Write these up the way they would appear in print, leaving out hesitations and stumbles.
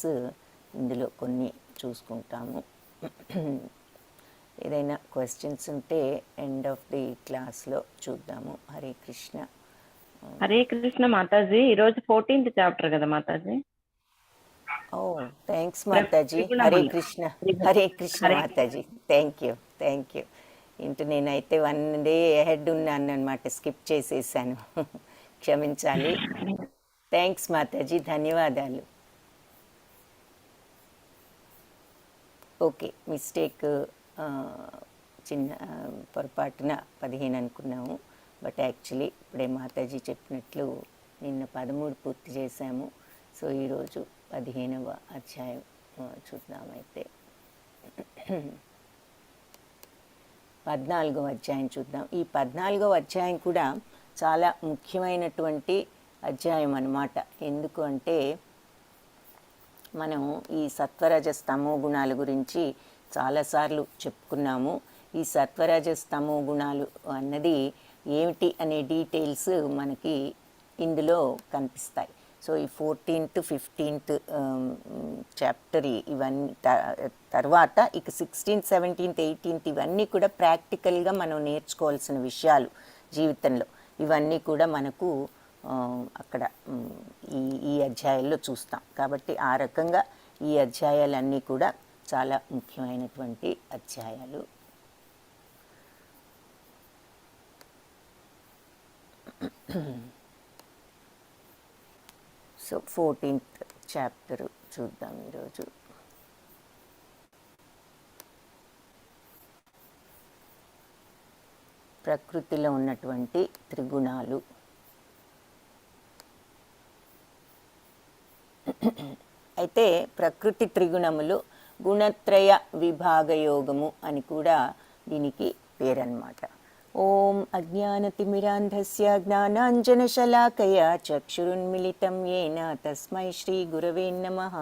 Details ఇందులో కొన్ని చూసుకుంటాము. ఏదైనా క్వశ్చన్స్ ఉంటే ఎండ్ ఆఫ్ ది క్లాస్లో చూద్దాము. హరే కృష్ణ. హరే కృష్ణ మాతాజీ. ఈరోజు 14th చాప్టర్ కదా మాతాజీ? ఓ thanks Mataji. Hare Krishna. Hare Krishna Mataji. Thank you. నేనైతే 1 day అహెడ్ ఉన్నాను అనమాట, స్కిప్ చేసేసాను. క్షమించాలి. థ్యాంక్స్ మాతాజీ, ధన్యవాదాలు. ఓకే, మిస్టేక్, చిన్న పొరపాటున 15 అనుకున్నాము. బట్ యాక్చువల్లీ ఇప్పుడే మాతాజీ చెప్పినట్లు నిన్న 13 పూర్తి చేశాము. సో ఈరోజు 15వ అధ్యాయం చూద్దామైతే. 14వ అధ్యాయం చూద్దాం. ఈ 14వ అధ్యాయం కూడా చాలా ముఖ్యమైనటువంటి అధ్యాయం అన్నమాట. ఎందుకు అంటే మనం ఈ సత్వరజస్తమో గుణాల గురించి చాలాసార్లు చెప్పుకున్నాము. ఈ సత్వరజస్తమో గుణాలు అన్నది ఏమిటి అనే డీటెయిల్స్ మనకి ఇందులో కనిపిస్తాయి. సో ఈ 14th 15th చాప్టర్ ఇవన్నీ తర్వాత ఇక 16th 17th 18th ఇవన్నీ కూడా ప్రాక్టికల్గా మనం నేర్చుకోవాల్సిన విషయాలు జీవితంలో. ఇవన్నీ కూడా మనకు అక్కడ ఈ అధ్యాయాల్లో చూస్తాం. కాబట్టి ఆ రకంగా ఈ అధ్యాయాలన్నీ కూడా చాలా ముఖ్యమైనటువంటి అధ్యాయాలు. సో 14th చాప్టర్ చూద్దాం ఈరోజు. ప్రకృతిలో ఉన్నటువంటి త్రిగుణాలు. అయితే ప్రకృతి త్రిగుణములు గుణత్రయ విభాగయోగము అని కూడా దీనికి పేరన్నమాట. ఓం అజ్ఞానతిమిరాంధస్య జ్ఞానాంజనశలాకయా చక్షురున్మిళితం యేన తస్మై శ్రీ గురవే నమః.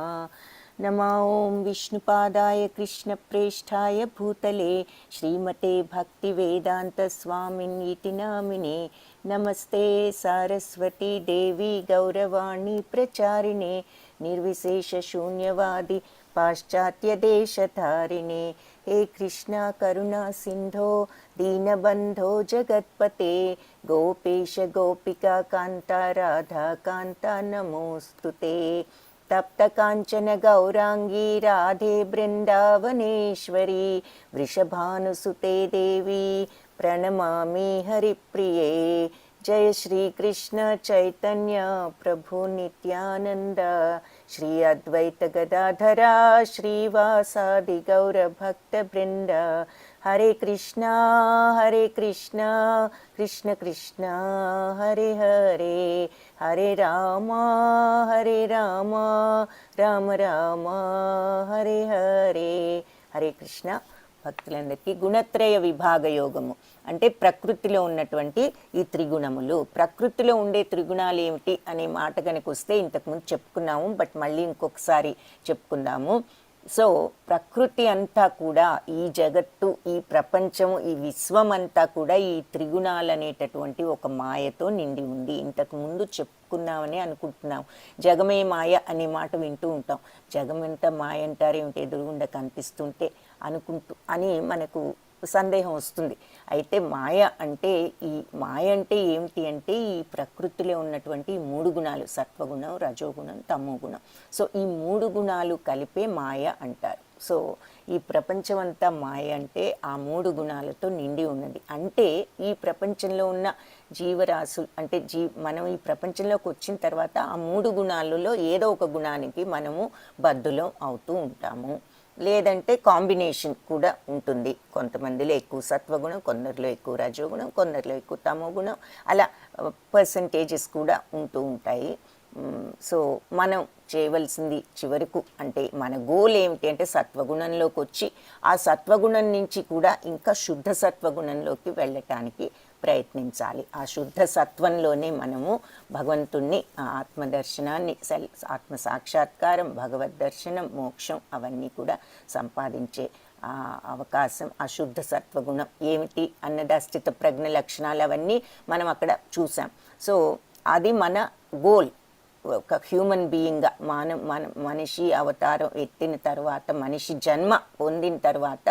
నమో ఓం విష్ణుపాదాయ కృష్ణప్రేష్ఠాయ భూతలే శ్రీమతే భక్తివేదాంత స్వామిన్యితి నామినే. నమస్తే సారస్వతీ దేవి గౌరవాణి ప్రచారిణే నిర్విశేష శూన్యవాది పాశ్చాత్యదేశధారిణే. హే కృష్ణ కరుణా సింధో దీనబంధో జగత్పతే గోపేశ గోపికా కాంత రాధా కాంత నమోస్తుతే. తప్త కాంచన గౌరాంగీ రాధే బృందావనేశ్వరి వృషభానుసుతే దేవి ప్రణమామి హరిప్రియే. జయ శ్రీ కృష్ణ చైతన్య ప్రభు నిత్యానంద శ్రీ అద్వైత గదాధరా శ్రీవాసాది గౌర భక్త బృంద. హరే కృష్ణ కృష్ణ కృష్ణ హరే హరే. హరే రామ రామ రామ హరే హరే. హరే కృష్ణ. భక్తులందరికీ గుణత్రయ విభాగ యోగము అంటే ప్రకృతిలో ఉన్నటువంటి ఈ త్రిగుణములు. ప్రకృతిలో ఉండే త్రిగుణాలు ఏమిటి అనే మాట కనుక వస్తే ఇంతకుముందు చెప్పుకున్నాము, బట్ మళ్ళీ ఇంకొకసారి చెప్పుకుందాము. సో ప్రకృతి అంతా కూడా, ఈ జగత్తు, ఈ ప్రపంచము, ఈ విశ్వం అంతా కూడా ఈ త్రిగుణాలు అనేటటువంటి ఒక మాయతో నిండి ఉంది. ఇంతకుముందు చెప్పుకున్నామని అనుకుంటున్నాం. జగమే మాయ అనే మాట వింటూ ఉంటాం. జగమంతా మాయ అంటారేమిటి, ఎదురుగుండా కనిపిస్తుంటే అని మనకు సందేహం వస్తుంది. అయితే మాయ అంటే ఏమిటి అంటే ఈ ప్రకృతిలో ఉన్నటువంటి ఈ 3 గుణాలు, సత్వగుణం, రజోగుణం, తమోగుణం. సో ఈ 3 గుణాలు కలిపే మాయ అంటారు. సో ఈ ప్రపంచం అంతా మాయ అంటే ఆ 3 గుణాలతో నిండి ఉన్నది. అంటే ఈ ప్రపంచంలో ఉన్న జీవరాశులు అంటే మనం ఈ ప్రపంచంలోకి వచ్చిన తర్వాత ఆ 3 గుణాలలో ఏదో ఒక గుణానికి మనము బద్ధులం అవుతూ ఉంటాము. లేదంటే కాంబినేషన్ కూడా ఉంటుంది. కొంతమందిలో ఎక్కువ సత్వగుణం, కొందరిలో ఎక్కువ రజోగుణం, కొందరిలో ఎక్కువ తమోగుణం, అలా పర్సంటేజెస్ కూడా ఉంటూ ఉంటాయి. సో మనం చేయవలసింది చివరకు అంటే మన గోల్ ఏమిటి అంటే సత్వగుణంలోకి వచ్చి ఆ సత్వగుణం నుంచి కూడా ఇంకా శుద్ధ సత్వగుణంలోకి వెళ్ళటానికి ప్రయత్నించాలి. ఆ శుద్ధ సత్వంలోనే మనము భగవంతుణ్ణి, ఆత్మదర్శనాన్ని, ఆత్మ సాక్షాత్కారం, భగవద్ దర్శనం, మోక్షం అవన్నీ కూడా సంపాదించే అవకాశం ఆ శుద్ధ సత్వగుణం ఏమిటి అన్నది, స్థిత ప్రజ్ఞ లక్షణాలు అవన్నీ మనం అక్కడ చూసాం. సో అది మన గోల్. ఒక హ్యూమన్ బీయింగ్గా మనిషి అవతారం ఎత్తిన తర్వాత, మనిషి జన్మ పొందిన తర్వాత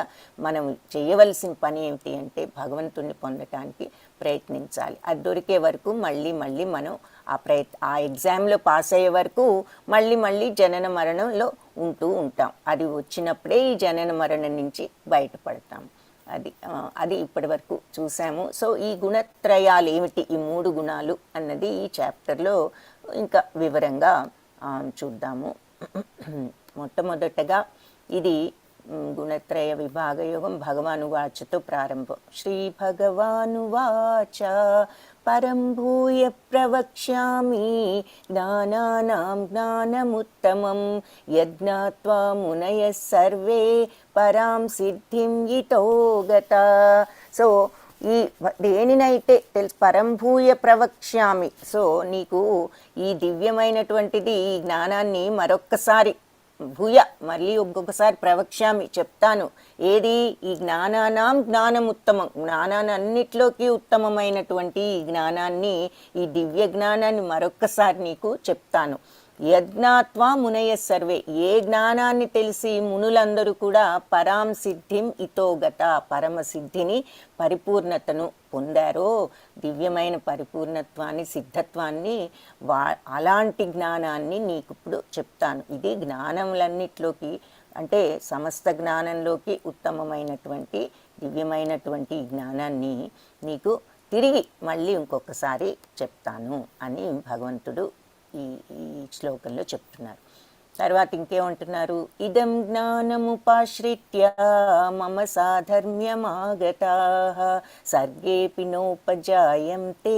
మనం చేయవలసిన పని ఏమిటి అంటే భగవంతుణ్ణి పొందటానికి ప్రయత్నించాలి. అది దొరికే వరకు మళ్ళీ మళ్ళీ మనం ఆ ఎగ్జామ్లో పాస్ అయ్యే వరకు మళ్ళీ జనన మరణంలో ఉంటూ ఉంటాం. అది వచ్చినప్పుడే ఈ జనన మరణం నుంచి బయటపడతాం. అది ఇప్పటి వరకు చూసాము. సో ఈ గుణత్రయాలు ఏమిటి, ఈ 3 గుణాలు అన్నది ఈ చాప్టర్లో ఇంకా వివరంగా చూద్దాము. మొట్టమొదటగా ఇది గుణత్రయ విభాగయోగం భగవానువాచతో ప్రారంభం. శ్రీ భగవానువాచ పరం భూయ ప్రవక్ష్యామి జ్ఞానానాం జ్ఞానముత్తమం యజ్ఞాత్వా మునయః సర్వే పరాం సిద్ధిం ఇతో గతా. సో ఈ దేనినైతే పరంభూయ ప్రవక్ష్యామి, సో నీకు ఈ దివ్యమైనటువంటిది ఈ జ్ఞానాన్ని మరొక్కసారి భూయ మళ్ళీ ఇంకొకసారి ప్రవక్ష్యామి చెప్తాను. ఏది? ఈ జ్ఞానానాం జ్ఞానం ఉత్తమం, జ్ఞానాన్ని అన్నిట్లోకి ఉత్తమమైనటువంటి ఈ జ్ఞానాన్ని, ఈ దివ్య జ్ఞానాన్ని మరొక్కసారి నీకు చెప్తాను. యజ్ఞాత్వా మునయ సర్వే, ఏ జ్ఞానాన్ని తెలిసి మునులందరూ కూడా పరాం సిద్ధిం ఇతోగత, పరమసిద్ధిని పరిపూర్ణతను పొందారో, దివ్యమైన పరిపూర్ణత్వాన్ని సిద్ధత్వాన్ని, అలాంటి జ్ఞానాన్ని నీకు ఇప్పుడు చెప్తాను. ఇది జ్ఞానములన్నిట్లోకి అంటే సమస్త జ్ఞానంలోకి ఉత్తమమైనటువంటి దివ్యమైనటువంటి జ్ఞానాన్ని నీకు తిరిగి మళ్ళీ ఇంకొకసారి చెప్తాను అని భగవంతుడు ఈ శ్లోకంలో చెప్తున్నారు. తర్వాత ఇంకేమంటున్నారు? ఇదం జ్ఞానముపాశ్రిత్య మమ సాధర్మ్యమాగతాః సర్గేపి నోపజాయంతే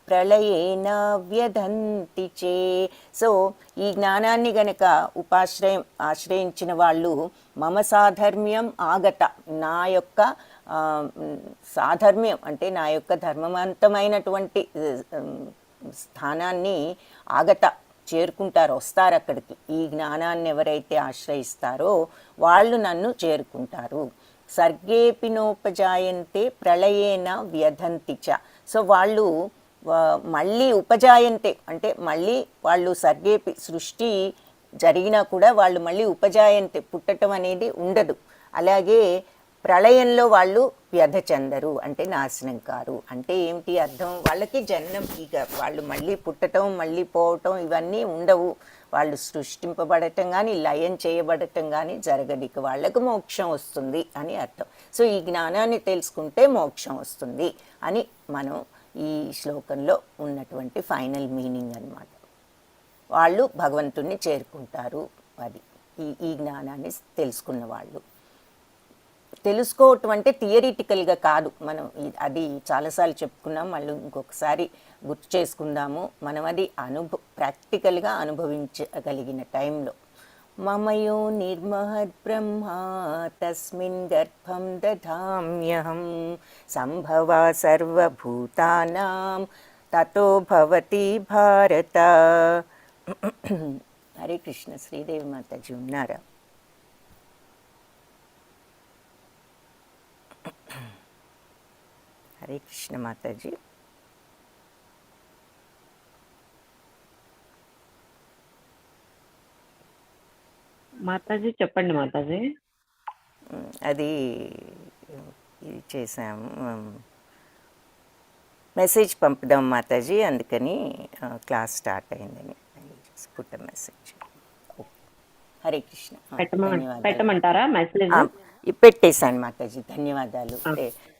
ప్రళయేన వ్యధంతి చే. సో ఈ జ్ఞానాన్ని గనక ఆశ్రయించిన వాళ్ళు మమ సాధర్మ్యం ఆగత, నా యొక్క సాధర్మ్యం అంటే నా యొక్క ధర్మవంతమైనటువంటి స్థానాన్ని ఆగత చేరుకుంటారు, వస్తారు అక్కడికి. ఈ జ్ఞానాన్ని ఎవరైతే ఆశ్రయిస్తారో వాళ్ళు నన్ను చేరుకుంటారు. సర్గేపి నోపజాయంతే ప్రళయేన వ్యధంతి చ. సో వాళ్ళు మళ్ళీ ఉపజాయంతే అంటే మళ్ళీ వాళ్ళు సర్గేపి సృష్టి జరిగినా కూడా వాళ్ళు మళ్ళీ ఉపజాయంతే పుట్టడం అనేది ఉండదు. అలాగే ప్రళయంలో వాళ్ళు వ్యధ చెందరు అంటే నాశనం కారు. అంటే ఏమిటి అర్థం? వాళ్ళకి జన్మం, ఇక వాళ్ళు మళ్ళీ పుట్టడం మళ్ళీ పోవటం ఇవన్నీ ఉండవు. వాళ్ళు సృష్టింపబడటం కానీ లయం చేయబడటం కానీ జరగదు. ఇక వాళ్ళకు మోక్షం వస్తుంది అని అర్థం. సో ఈ జ్ఞానాన్ని తెలుసుకుంటే మోక్షం వస్తుంది అని మనం ఈ శ్లోకంలో ఉన్నటువంటి ఫైనల్ మీనింగ్ అన్నమాట. వాళ్ళు భగవంతుణ్ణి చేరుకుంటారు. అది ఈ జ్ఞానాన్ని తెలుసుకున్న వాళ్ళు. తెలుసుకోవటం అంటే థియరిటికల్గా కాదు. మనం అది చాలాసార్లు చెప్పుకున్నాం, మళ్ళీ ఇంకొకసారి గుర్తు చేసుకుందాము. మనం అది ప్రాక్టికల్గా అనుభవించగలిగిన టైంలో. మమయో నిర్మహద్ బ్రహ్మ తస్మిన్ గర్భం దధామ్యహం సంభవా సర్వభూతానాం తతో భవతి భారత. హరే కృష్ణ. శ్రీదేవి మాతాజీ ఉన్నారా? హరే కృష్ణ మాతాజీ. మాతాజీ చెప్పండి మాతాజీ. అది ఇది చేసాము, మెసేజ్ పంపుదాం మాతాజీ, అందుకని క్లాస్ స్టార్ట్ అయిందని పుట్ట మెసేజ్. హరే కృష్ణ. పెట్టమంటారా మెసేజ్? పెట్టేశాను మాతాజీ, ధన్యవాదాలు.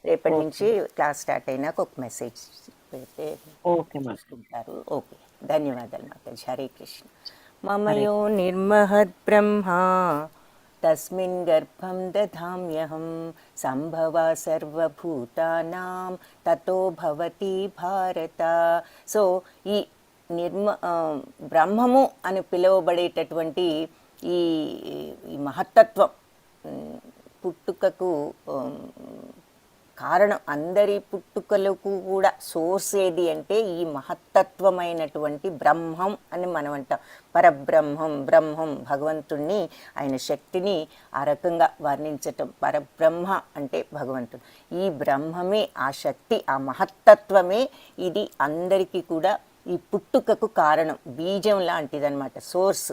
రేపటి నుంచి క్లాస్ స్టార్ట్ అయినాక ఒక మెసేజ్ పెడితే చూసుకుంటారు. ఓకే, ధన్యవాదాలు మాతాజీ. హరే కృష్ణ. మమయో నిర్మహద్ బ్రహ్మ తస్మిన్ గర్భం దధామ్యహం సంభవా సర్వభూతానాం తతో భవతి భారత. సో ఈ బ్రహ్మము అని పిలువబడేటటువంటి ఈ మహత్తత్వం, పుట్టుకకు కారణం, అందరి పుట్టుకలకు కూడా సోర్స్ ఏది అంటే ఈ మహత్తత్వమైనటువంటి బ్రహ్మం అని మనం అంటాం. పరబ్రహ్మం, బ్రహ్మం భగవంతుణ్ణి, ఆయన శక్తిని ఆ రకంగా వర్ణించటం. పరబ్రహ్మ అంటే భగవంతుడు. ఈ బ్రహ్మమే, ఆ శక్తి, ఆ మహత్తత్వమే ఇది అందరికీ కూడా ఈ పుట్టుకకు కారణం, బీజం లాంటిదన్నమాట, సోర్స్.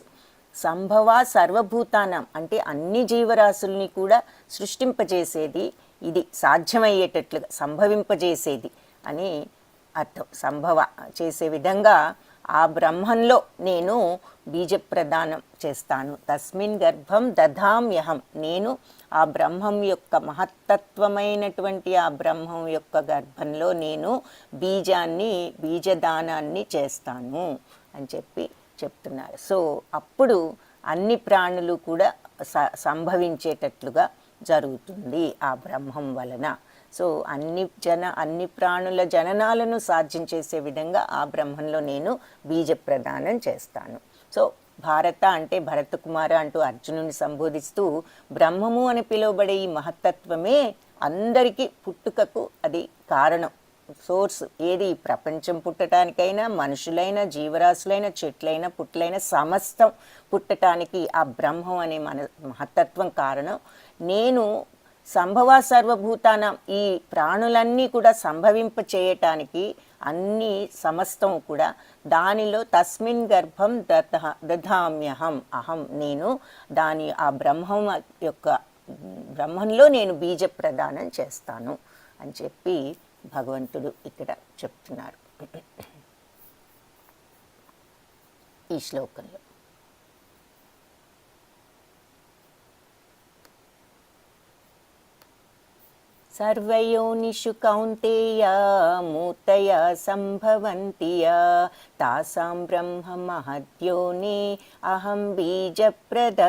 సంభవ సర్వభూతానం అంటే అన్ని జీవరాశుల్ని కూడా సృష్టింపజేసేది, ఇది సాధ్యమయ్యేటట్లుగా సంభవింపజేసేది అని అర్థం. సంభవ చేసే విధంగా ఆ బ్రహ్మంలో నేను బీజ ప్రదానం చేస్తాను. తస్మిన్ గర్భం దధామ్యహం, నేను ఆ బ్రహ్మం యొక్క మహత్తత్వమైనటువంటి ఆ బ్రహ్మం యొక్క గర్భంలో నేను బీజదానాన్ని చేస్తాను అని చెప్తున్నారు. సో అప్పుడు అన్ని ప్రాణులు కూడా సంభవించేటట్లుగా జరుగుతుంది ఆ బ్రహ్మం వలన. సో అన్ని ప్రాణుల జననాలను సాధ్యం చేసే విధంగా ఆ బ్రహ్మంలో నేను బీజ ప్రదానం చేస్తాను. సో భారత అంటే భరత కుమార అంటూ అర్జునుని సంబోధిస్తూ బ్రహ్మము అని పిలువబడే ఈ మహత్తత్వమే అందరికీ పుట్టుకకు అది కారణం, సోర్స్. ఏది ప్రపంచం పుట్టడానికైనా, మనుషులైన, జీవరాశులైన, చెట్లైన, పుట్లైన సమస్తం పుట్టడానికి ఆ బ్రహ్మం అనే మహత్తత్వం కారణం. నేను సంభవ సర్వభూతానం, ఈ ప్రాణులన్నీ కూడా సంభవింప చేయటానికి అన్ని సమస్తం కూడా దానిలో తస్మిన్ గర్భం దధామ్యహం, అహం నేను ఆ బ్రహ్మంలో నేను బీజ ప్రదానం చేస్తాను అని చెప్పి భగవంతుడు ఇక్కడ చెప్తున్నారు ఈ శ్లోకంలో. సర్వయోనిషు కౌంతేయ మూర్తయ సంభవంతి తాసాం బ్రహ్మ మహద్యోని అహం బీజప్రద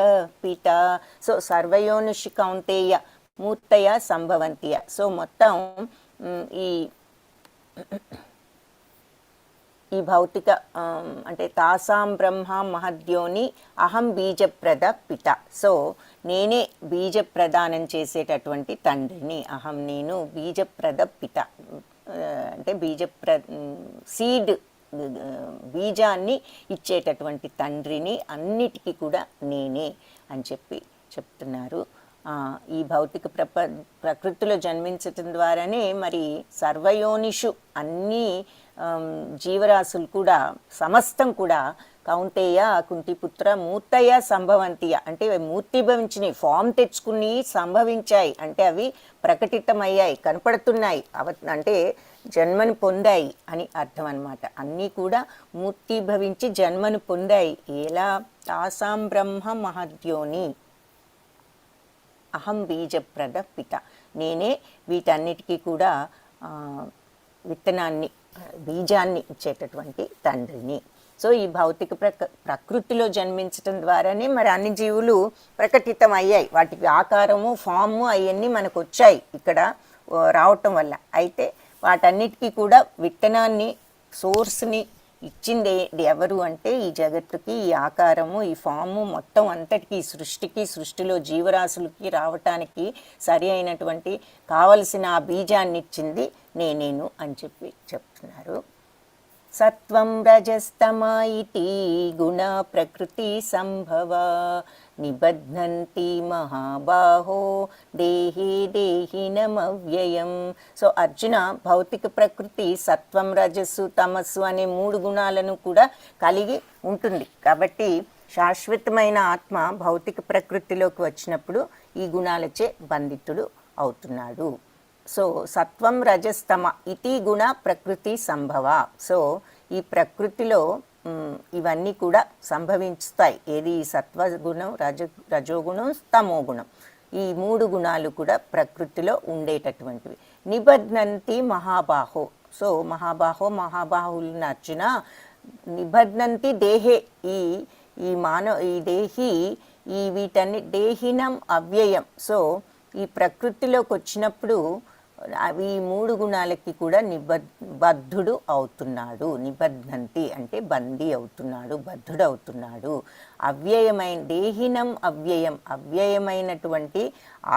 పిత. సో సర్వయోనిషు కౌంతేయ మూర్తయ సంభవంతి. సో మొత్తం ఈ భౌతిక అంటే తాసాం బ్రహ్మ మహద్యోని అహం బీజప్రద పిత. సో నేనే బీజ ప్రదానం చేసేటటువంటి తండ్రిని. అహం నేను బీజప్రద పిత అంటే సీడ్, బీజాన్ని ఇచ్చేటటువంటి తండ్రిని, అన్నిటికీ కూడా నేనే అని చెప్తున్నారు. ఈ భౌతిక ప్రకృతిలో జన్మించటం ద్వారానే మరి సర్వయోనిషు అన్ని జీవరాశులు కూడా సమస్తం కూడా కౌంతేయ కుంతిపుత్ర మూర్తయ సంభవంతియ అంటే మూర్తిభవించినాయి, ఫామ్ తెచ్చుకుని సంభవించాయి అంటే అవి ప్రకటితమయ్యాయి, కనపడుతున్నాయి, అంటే జన్మను పొందాయి అని అర్థం అన్నమాట. అన్నీ కూడా మూర్తిభవించి జన్మను పొందాయి. ఎలా? తాసాం బ్రహ్మ మహద్యోని అహం బీజప్రద పిత, నేనే వీటన్నిటికీ కూడా విత్తనాన్ని, బీజాన్ని ఇచ్చేటటువంటి తండ్రిని. సో ఈ భౌతిక ప్రకృతిలో జన్మించటం ద్వారానే మరి అన్ని జీవులు ప్రకటితం అయ్యాయి, వాటికి ఆకారము, ఫాము అవన్నీ మనకు వచ్చాయి ఇక్కడ రావటం వల్ల. అయితే వాటన్నిటికీ కూడా విత్తనాన్ని, సోర్స్ని ఇచ్చింది ఎవరు అంటే ఈ జగత్తుకి, ఈ ఆకారము, ఈ ఫాము మొత్తం అంతటికి, ఈ సృష్టికి, సృష్టిలో జీవరాశులకి రావటానికి సరి అయినటువంటి కావలసిన ఆ బీజాన్ని ఇచ్చింది నేనేను అని చెప్తున్నారు. సత్వం రజస్తమా ఇతి గుణ ప్రకృతి సంభవ నిబధ్నంతి మహాబాహో దేహి దేహినమవ్యయం. సో అర్జున, భౌతిక ప్రకృతి సత్వం, రజస్సు, తమస్సు అనే 3 గుణాలను కూడా కలిగి ఉంటుంది. కాబట్టి శాశ్వతమైన ఆత్మ భౌతిక ప్రకృతిలోకి వచ్చినప్పుడు ఈ గుణాలచే బంధితుడు అవుతున్నాడు. సో సత్వం రజస్తమ ఇతి గుణ ప్రకృతి సంభవ. సో ఈ ప్రకృతిలో ఇవన్నీ కూడా సంభవిస్తాయి. ఏది? ఈ సత్వగుణం, రజోగుణం, తమోగుణం, ఈ 3 గుణాలు కూడా ప్రకృతిలో ఉండేటటువంటివి. నిబధ్నంతి మహాబాహో. సో మహాబాహువులను అర్జున, నిబధ్నంతి దేహే, ఈ దేహి, ఈ వీటన్ని దేహినం అవ్యయం. సో ఈ ప్రకృతిలోకి వచ్చినప్పుడు అవి 3 గుణాలకి కూడా బద్ధుడు అవుతున్నాడు. నిబధ్నంతి అంటే బందీ అవుతున్నాడు, బద్ధుడు అవుతున్నాడు. దేహినం అవ్యయం, అవ్యయమైనటువంటి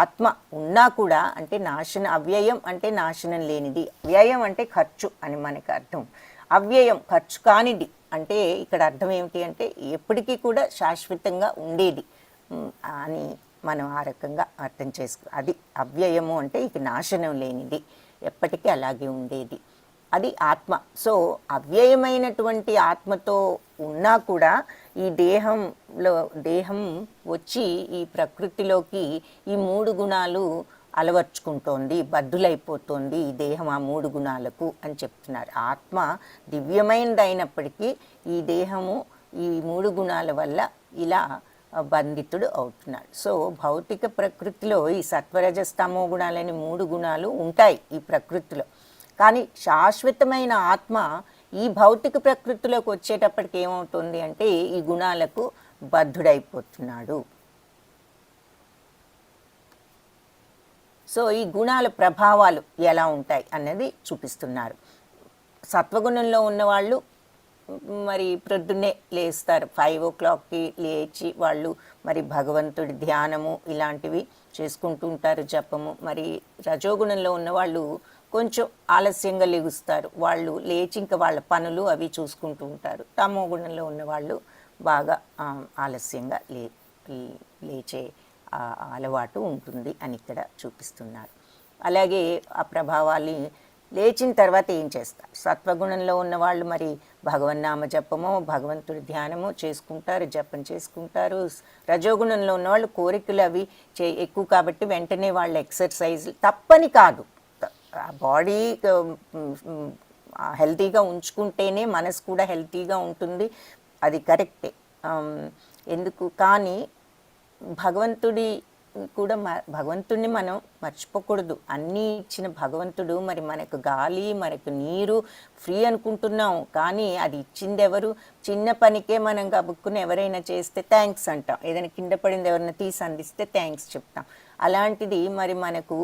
ఆత్మ ఉన్నా కూడా అంటే అవ్యయం అంటే నాశనం లేనిది, వ్యయం అంటే ఖర్చు అని మనకు అర్థం. అవ్యయం ఖర్చు కానిది అంటే ఇక్కడ అర్థం ఏమిటి అంటే ఎప్పటికీ కూడా శాశ్వతంగా ఉండేది అని మనం ఆ రకంగా అర్థం అది అవ్యయము అంటే ఇక నాశనం లేనిది, ఎప్పటికీ అలాగే ఉండేది. అది ఆత్మ. సో అవ్యయమైనటువంటి ఆత్మతో ఉన్నా కూడా ఈ దేహం వచ్చి ఈ ప్రకృతిలోకి ఈ 3 గుణాలు అలవర్చుకుంటోంది, బద్దులైపోతోంది ఈ దేహం ఆ 3 గుణాలకు అని చెప్తున్నారు. ఆత్మ దివ్యమైనది అయినప్పటికీ ఈ దేహము ఈ 3 గుణాల వల్ల ఇలా బంధితుడు అవుతున్నాడు. సో భౌతిక ప్రకృతిలో ఈ సత్వరజస్తమో గుణాలని 3 గుణాలు ఉంటాయి ఈ ప్రకృతిలో. కానీ శాశ్వతమైన ఆత్మ ఈ భౌతిక ప్రకృతిలోకి వచ్చేటప్పటికి ఏమవుతుంది అంటే ఈ గుణాలకు బద్ధుడైపోతున్నాడు. సో ఈ గుణాల ప్రభావాలు ఎలా ఉంటాయి అన్నది చూపిస్తున్నారు. సత్వగుణంలో ఉన్నవాళ్ళు మరి ప్రొద్దున్నే లేస్తారు, 5 o'clockకి లేచి వాళ్ళు మరి భగవంతుడి ధ్యానము ఇలాంటివి చేసుకుంటూ ఉంటారు, జపము. మరి రజోగుణంలో ఉన్నవాళ్ళు కొంచెం ఆలస్యంగా లెగుస్తారు, వాళ్ళు లేచి ఇంకా వాళ్ళ పనులు అవి చూసుకుంటూ ఉంటారు. తమో గుణంలో ఉన్నవాళ్ళు బాగా ఆలస్యంగా లేచే అలవాటు ఉంటుంది అని ఇక్కడ చూపిస్తున్నారు. అలాగే ఆ ప్రభావాన్ని లేచిన తర్వాత ఏం చేస్తారు? సత్వగుణంలో ఉన్నవాళ్ళు మరి భగవన్నామ జపమో భగవంతుడి ధ్యానమో చేసుకుంటారు, జపం చేసుకుంటారు. రజోగుణంలో ఉన్నవాళ్ళు కోరికలు అవి ఎక్కువ కాబట్టి వెంటనే వాళ్ళు ఎక్సర్సైజ్ తప్పని కాదు, బాడీ హెల్తీగా ఉంచుకుంటేనే మనసు కూడా హెల్తీగా ఉంటుంది, అది కరెక్టే. ఎందుకు కానీ భగవంతుడిని మనం మర్చిపోకూడదు. అన్నీ ఇచ్చిన భగవంతుడు, మరి మనకు గాలి మనకు నీరు ఫ్రీ అనుకుంటున్నాం, కానీ అది ఇచ్చింది ఎవరు? చిన్న పనికే మనం గబుక్కుని ఎవరైనా చేస్తే థ్యాంక్స్ అంటాం, ఏదైనా కింద పడింది ఎవరైనా తీసి అందిస్తే థ్యాంక్స్ చెప్తాం. అలాంటిది మరి మనకు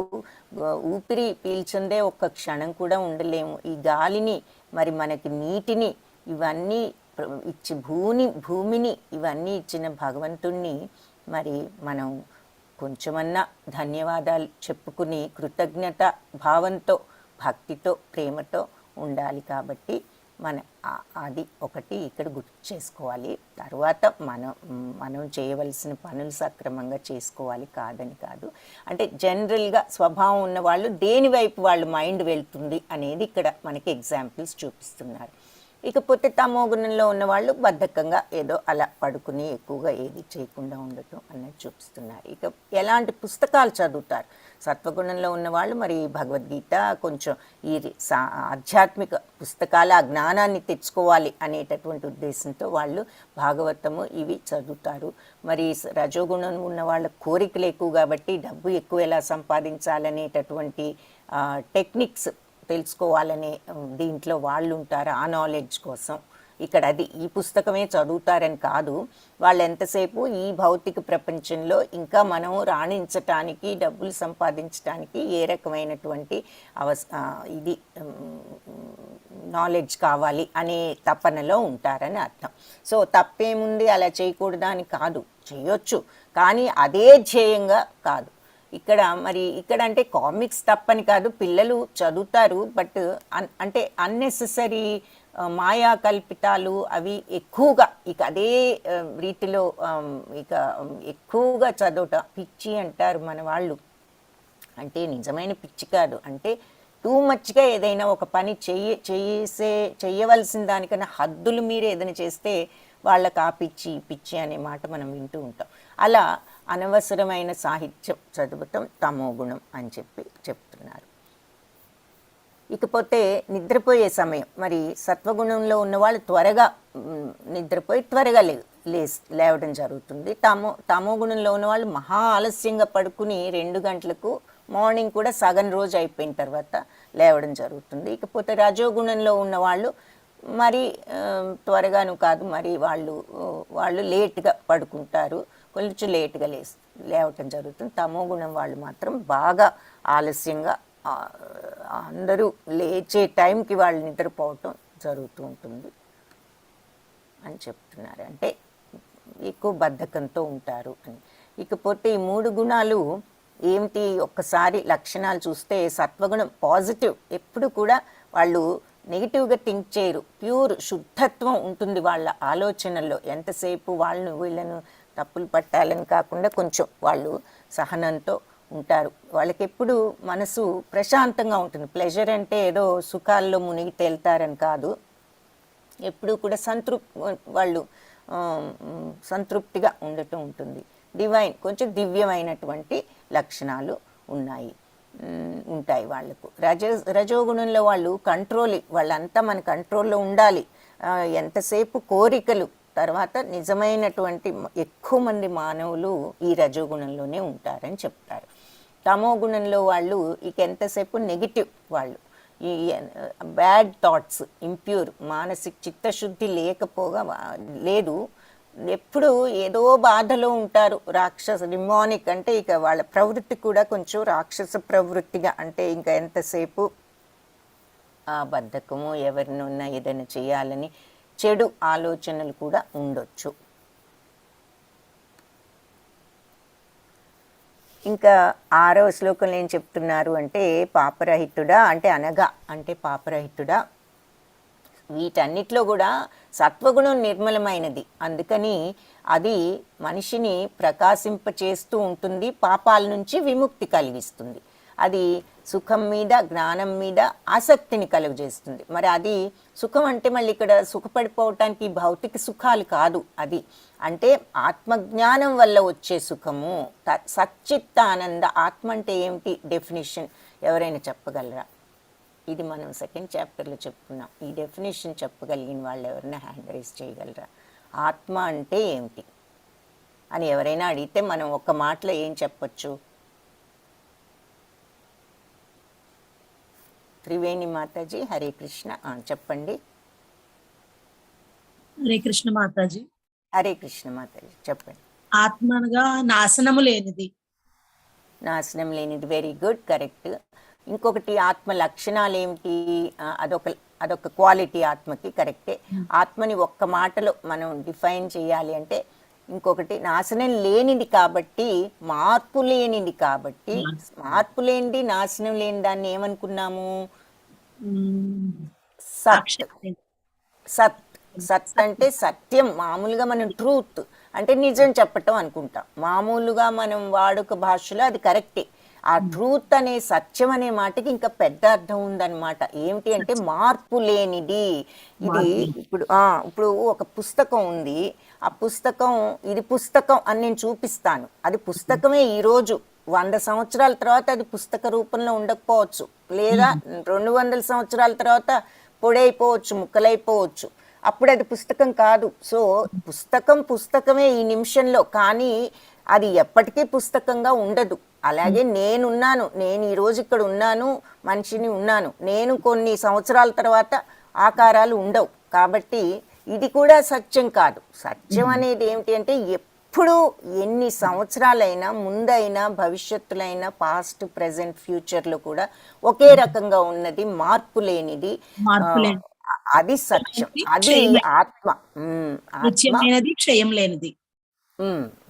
ఊపిరి పీల్చుందే ఒక్క క్షణం కూడా ఉండలేము. ఈ గాలిని మరి మనకి నీటిని ఇవన్నీ ఇచ్చి భూమిని ఇవన్నీ ఇచ్చిన భగవంతుణ్ణి మరి మనం కొంచెమన్నా ధన్యవాదాలు చెప్పుకుని కృతజ్ఞత భావంతో భక్తితో ప్రేమతో ఉండాలి. కాబట్టి అది ఒకటి ఇక్కడ గుర్తు చేసుకోవాలి. తర్వాత మనం చేయవలసిన పనులు సక్రమంగా చేసుకోవాలి, కాదని కాదు. అంటే జనరల్గా స్వభావం ఉన్న వాళ్ళు దేని వైపు వాళ్ళ మైండ్ వెళ్తుంది అనేది ఇక్కడ మనకి ఎగ్జాంపుల్స్ చూపిస్తున్నారు. ఇకపోతే తమో గుణంలో ఉన్నవాళ్ళు బద్ధకంగా ఏదో అలా పడుకుని ఎక్కువగా ఏది చేయకుండా ఉండటం అన్నది చూపిస్తున్నారు. ఇక ఎలాంటి పుస్తకాలు చదువుతారు? సత్వగుణంలో ఉన్నవాళ్ళు మరి భగవద్గీత, కొంచెం ఈ ఆధ్యాత్మిక పుస్తకాలు, ఆ జ్ఞానాన్ని తెచ్చుకోవాలి అనేటటువంటి ఉద్దేశంతో వాళ్ళు భాగవతము ఇవి చదువుతారు. మరి రజోగుణం ఉన్న వాళ్ళ కోరికలు ఎక్కువ కాబట్టి డబ్బు ఎక్కువ ఎలా సంపాదించాలనేటటువంటి టెక్నిక్స్ తెలుసుకోవాలనే దీంట్లో వాళ్ళు ఉంటారు, ఆ నాలెడ్జ్ కోసం. ఇక్కడ అది ఈ పుస్తకమే చదువుతారని కాదు, వాళ్ళు ఎంతసేపు ఈ భౌతిక ప్రపంచంలో ఇంకా మనం రాణించటానికి, డబ్బులు సంపాదించడానికి ఏ రకమైనటువంటి ఇది నాలెడ్జ్ కావాలి అనే తపనలో ఉంటారని అర్థం. సో తప్పేముంది, అలా చేయకూడదా అని కాదు, చేయొచ్చు, కానీ అదే ధ్యేయంగా కాదు. ఇక్కడ అంటే కామిక్స్ తప్పని కాదు, పిల్లలు చదువుతారు, బట్ అంటే అన్నెసెసరీ మాయా కల్పితాలు అవి ఎక్కువగా ఇక అదే రీతిలో ఇక ఎక్కువగా చదవటం పిచ్చి అంటారు మన వాళ్ళు. అంటే నిజమైన పిచ్చి కాదు, అంటే టూ మచ్గా ఏదైనా ఒక పని చెయ్యవలసిన దానికన్నా హద్దులు మీరు ఏదైనా చేస్తే వాళ్ళకి ఆ పిచ్చి అనే మాట మనం వింటూ ఉంటాం. అలా అనవసరమైన సాహిత్యం చదవటం తమో గుణం అని చెప్తున్నారు. ఇకపోతే నిద్రపోయే సమయం, మరి సత్వగుణంలో ఉన్నవాళ్ళు త్వరగా నిద్రపోయి త్వరగా లేవడం జరుగుతుంది. తమో గుణంలో ఉన్నవాళ్ళు మహా ఆలస్యంగా పడుకుని 2 గంటలకు మార్నింగ్ కూడా సగం రోజు అయిపోయిన తర్వాత లేవడం జరుగుతుంది. ఇకపోతే రజోగుణంలో ఉన్నవాళ్ళు మరి త్వరగాను కాదు, మరి వాళ్ళు లేట్గా పడుకుంటారు, కొంచెం లేట్గా లేవటం జరుగుతుంది. తమో గుణం వాళ్ళు మాత్రం బాగా ఆలస్యంగా అందరూ లేచే టైంకి వాళ్ళు నిద్రపోవటం జరుగుతూ ఉంటుంది అని చెప్తున్నారు. అంటే ఎక్కువ బద్ధకంతో ఉంటారు అని. ఇకపోతే ఈ 3 గుణాలు ఏమిటి, ఒక్కసారి లక్షణాలు చూస్తే సత్వగుణం పాజిటివ్, ఎప్పుడు కూడా వాళ్ళు నెగిటివ్గా థింక్ చేయరు, ప్యూర్ శుద్ధత్వం ఉంటుంది వాళ్ళ ఆలోచనల్లో. ఎంతసేపు వీళ్ళను తప్పులు పట్టాలని కాకుండా కొంచెం వాళ్ళు సహనంతో ఉంటారు. వాళ్ళకి ఎప్పుడు మనసు ప్రశాంతంగా ఉంటుంది. ప్లెజర్ అంటే ఏదో సుఖాల్లో మునిగి తేలుతారని కాదు, ఎప్పుడూ కూడా వాళ్ళు సంతృప్తిగా ఉండటం ఉంటుంది. డివైన్ కొంచెం దివ్యమైనటువంటి లక్షణాలు ఉంటాయి వాళ్ళకు. రజోగుణంలో వాళ్ళు వాళ్ళంతా మన కంట్రోల్లో ఉండాలి. ఎంతసేపు కోరికలు, తర్వాత నిజమైనటువంటి ఎక్కువ మంది మానవులు ఈ రజోగుణంలోనే ఉంటారని చెప్తారు. తమో గుణంలో వాళ్ళు ఇక ఎంతసేపు నెగిటివ్, వాళ్ళు ఈ బ్యాడ్ థాట్స్, ఇంప్యూర్, మానసిక చిత్తశుద్ధి లేదు, ఎప్పుడు ఏదో బాధలో ఉంటారు. డిమానిక్ అంటే ఇక వాళ్ళ ప్రవృత్తి కూడా కొంచెం రాక్షస ప్రవృత్తిగా, అంటే ఇంకా ఎంతసేపు ఆ బద్ధకము, ఎవరినన్నా ఏదైనా చేయాలని చెడు ఆలోచనలు కూడా ఉండొచ్చు. ఇంకా 6వ శ్లోకంలో ఏం చెప్తున్నారు అంటే, పాపరహితుడా అంటే పాపరహితుడా, వీటన్నిటిలో కూడా సత్వగుణం నిర్మలమైనది, అందుకని అది మనిషిని ప్రకాశింపచేస్తూ ఉంటుంది, పాపాల నుంచి విముక్తి కలిగిస్తుంది. అది సుఖం మీద, జ్ఞానం మీద ఆసక్తిని కలుగజేస్తుంది. మరి అది సుఖం అంటే మళ్ళీ ఇక్కడ సుఖపడిపోవటానికి భౌతిక సుఖాలు కాదు, అది అంటే ఆత్మజ్ఞానం వల్ల వచ్చే సుఖము, సచ్చిత్తానంద. ఆత్మ అంటే ఏమిటి డెఫినేషన్ ఎవరైనా చెప్పగలరా? ఇది మనం 2nd చాప్టర్లో చెప్పుకున్నాం. ఈ డెఫినేషన్ చెప్పగలిగిన వాళ్ళు ఎవరైనా హ్యాండ్ రైజ్ చేయగలరా? ఆత్మ అంటే ఏమిటి అని ఎవరైనా అడిగితే మనం ఒక మాటలో ఏం చెప్పొచ్చు? త్రివేణి మాతాజీ, హరే కృష్ణ. చెప్పండి. హరే కృష్ణ మాతాజీ. హరే కృష్ణ మాతాజీ, చెప్పండి. ఆత్మ అనగా నాశనము లేనిది. నాశనం లేనిది, వెరీ గుడ్, కరెక్ట్. ఇంకొకటి ఆత్మ లక్షణాలు ఏమిటి? అదొక క్వాలిటీ ఆత్మకి, కరెక్టే. ఆత్మని ఒక్క మాటలో మనం డిఫైన్ చేయాలి అంటే, ఇంకొకటి నాశనం లేనిది కాబట్టి, మార్పు లేనిది కాబట్టి. మార్పు లేనిది, నాశనం లేని దాన్ని ఏమనుకున్నాము? సత్ అంటే సత్యం. మామూలుగా మనం ట్రూత్ అంటే నిజం చెప్పటం అనుకుంటాం. మామూలుగా మనం వాడుక భాషలో అది కరెక్టే. ఆ ట్రూత్ అనే, సత్యం అనే మాటకి ఇంకా పెద్ద అర్థం ఉందన్నమాట. ఏమిటి అంటే మార్పు లేనిది. ఇది ఇప్పుడు ఒక పుస్తకం ఉంది, ఆ పుస్తకం, ఇది పుస్తకం అని నేను చూపిస్తాను, అది పుస్తకమే. ఈరోజు 100 సంవత్సరాల తర్వాత అది పుస్తక రూపంలో ఉండకపోవచ్చు, లేదా 200 సంవత్సరాల తర్వాత పొడైపోవచ్చు, ముక్కలైపోవచ్చు, అప్పుడు అది పుస్తకం కాదు. సో పుస్తకమే ఈ నిమిషంలో, కానీ అది ఎప్పటికీ పుస్తకంగా ఉండదు. అలాగే నేను ఈరోజు ఇక్కడ ఉన్నాను, మనిషిని ఉన్నాను, నేను కొన్ని సంవత్సరాల తర్వాత ఆకారాలు ఉండవు. కాబట్టి ఇది కూడా సత్యం కాదు. సత్యం అనేది ఏమిటి అంటే, ఎప్పుడు ఎన్ని సంవత్సరాలైనా, ముందైనా, భవిష్యత్తులైనా, పాస్ట్, ప్రెజెంట్, ఫ్యూచర్లో కూడా ఒకే రకంగా ఉన్నది, మార్పు లేనిది, అది సత్యం, అది ఆత్మ. క్షయం లేనిది,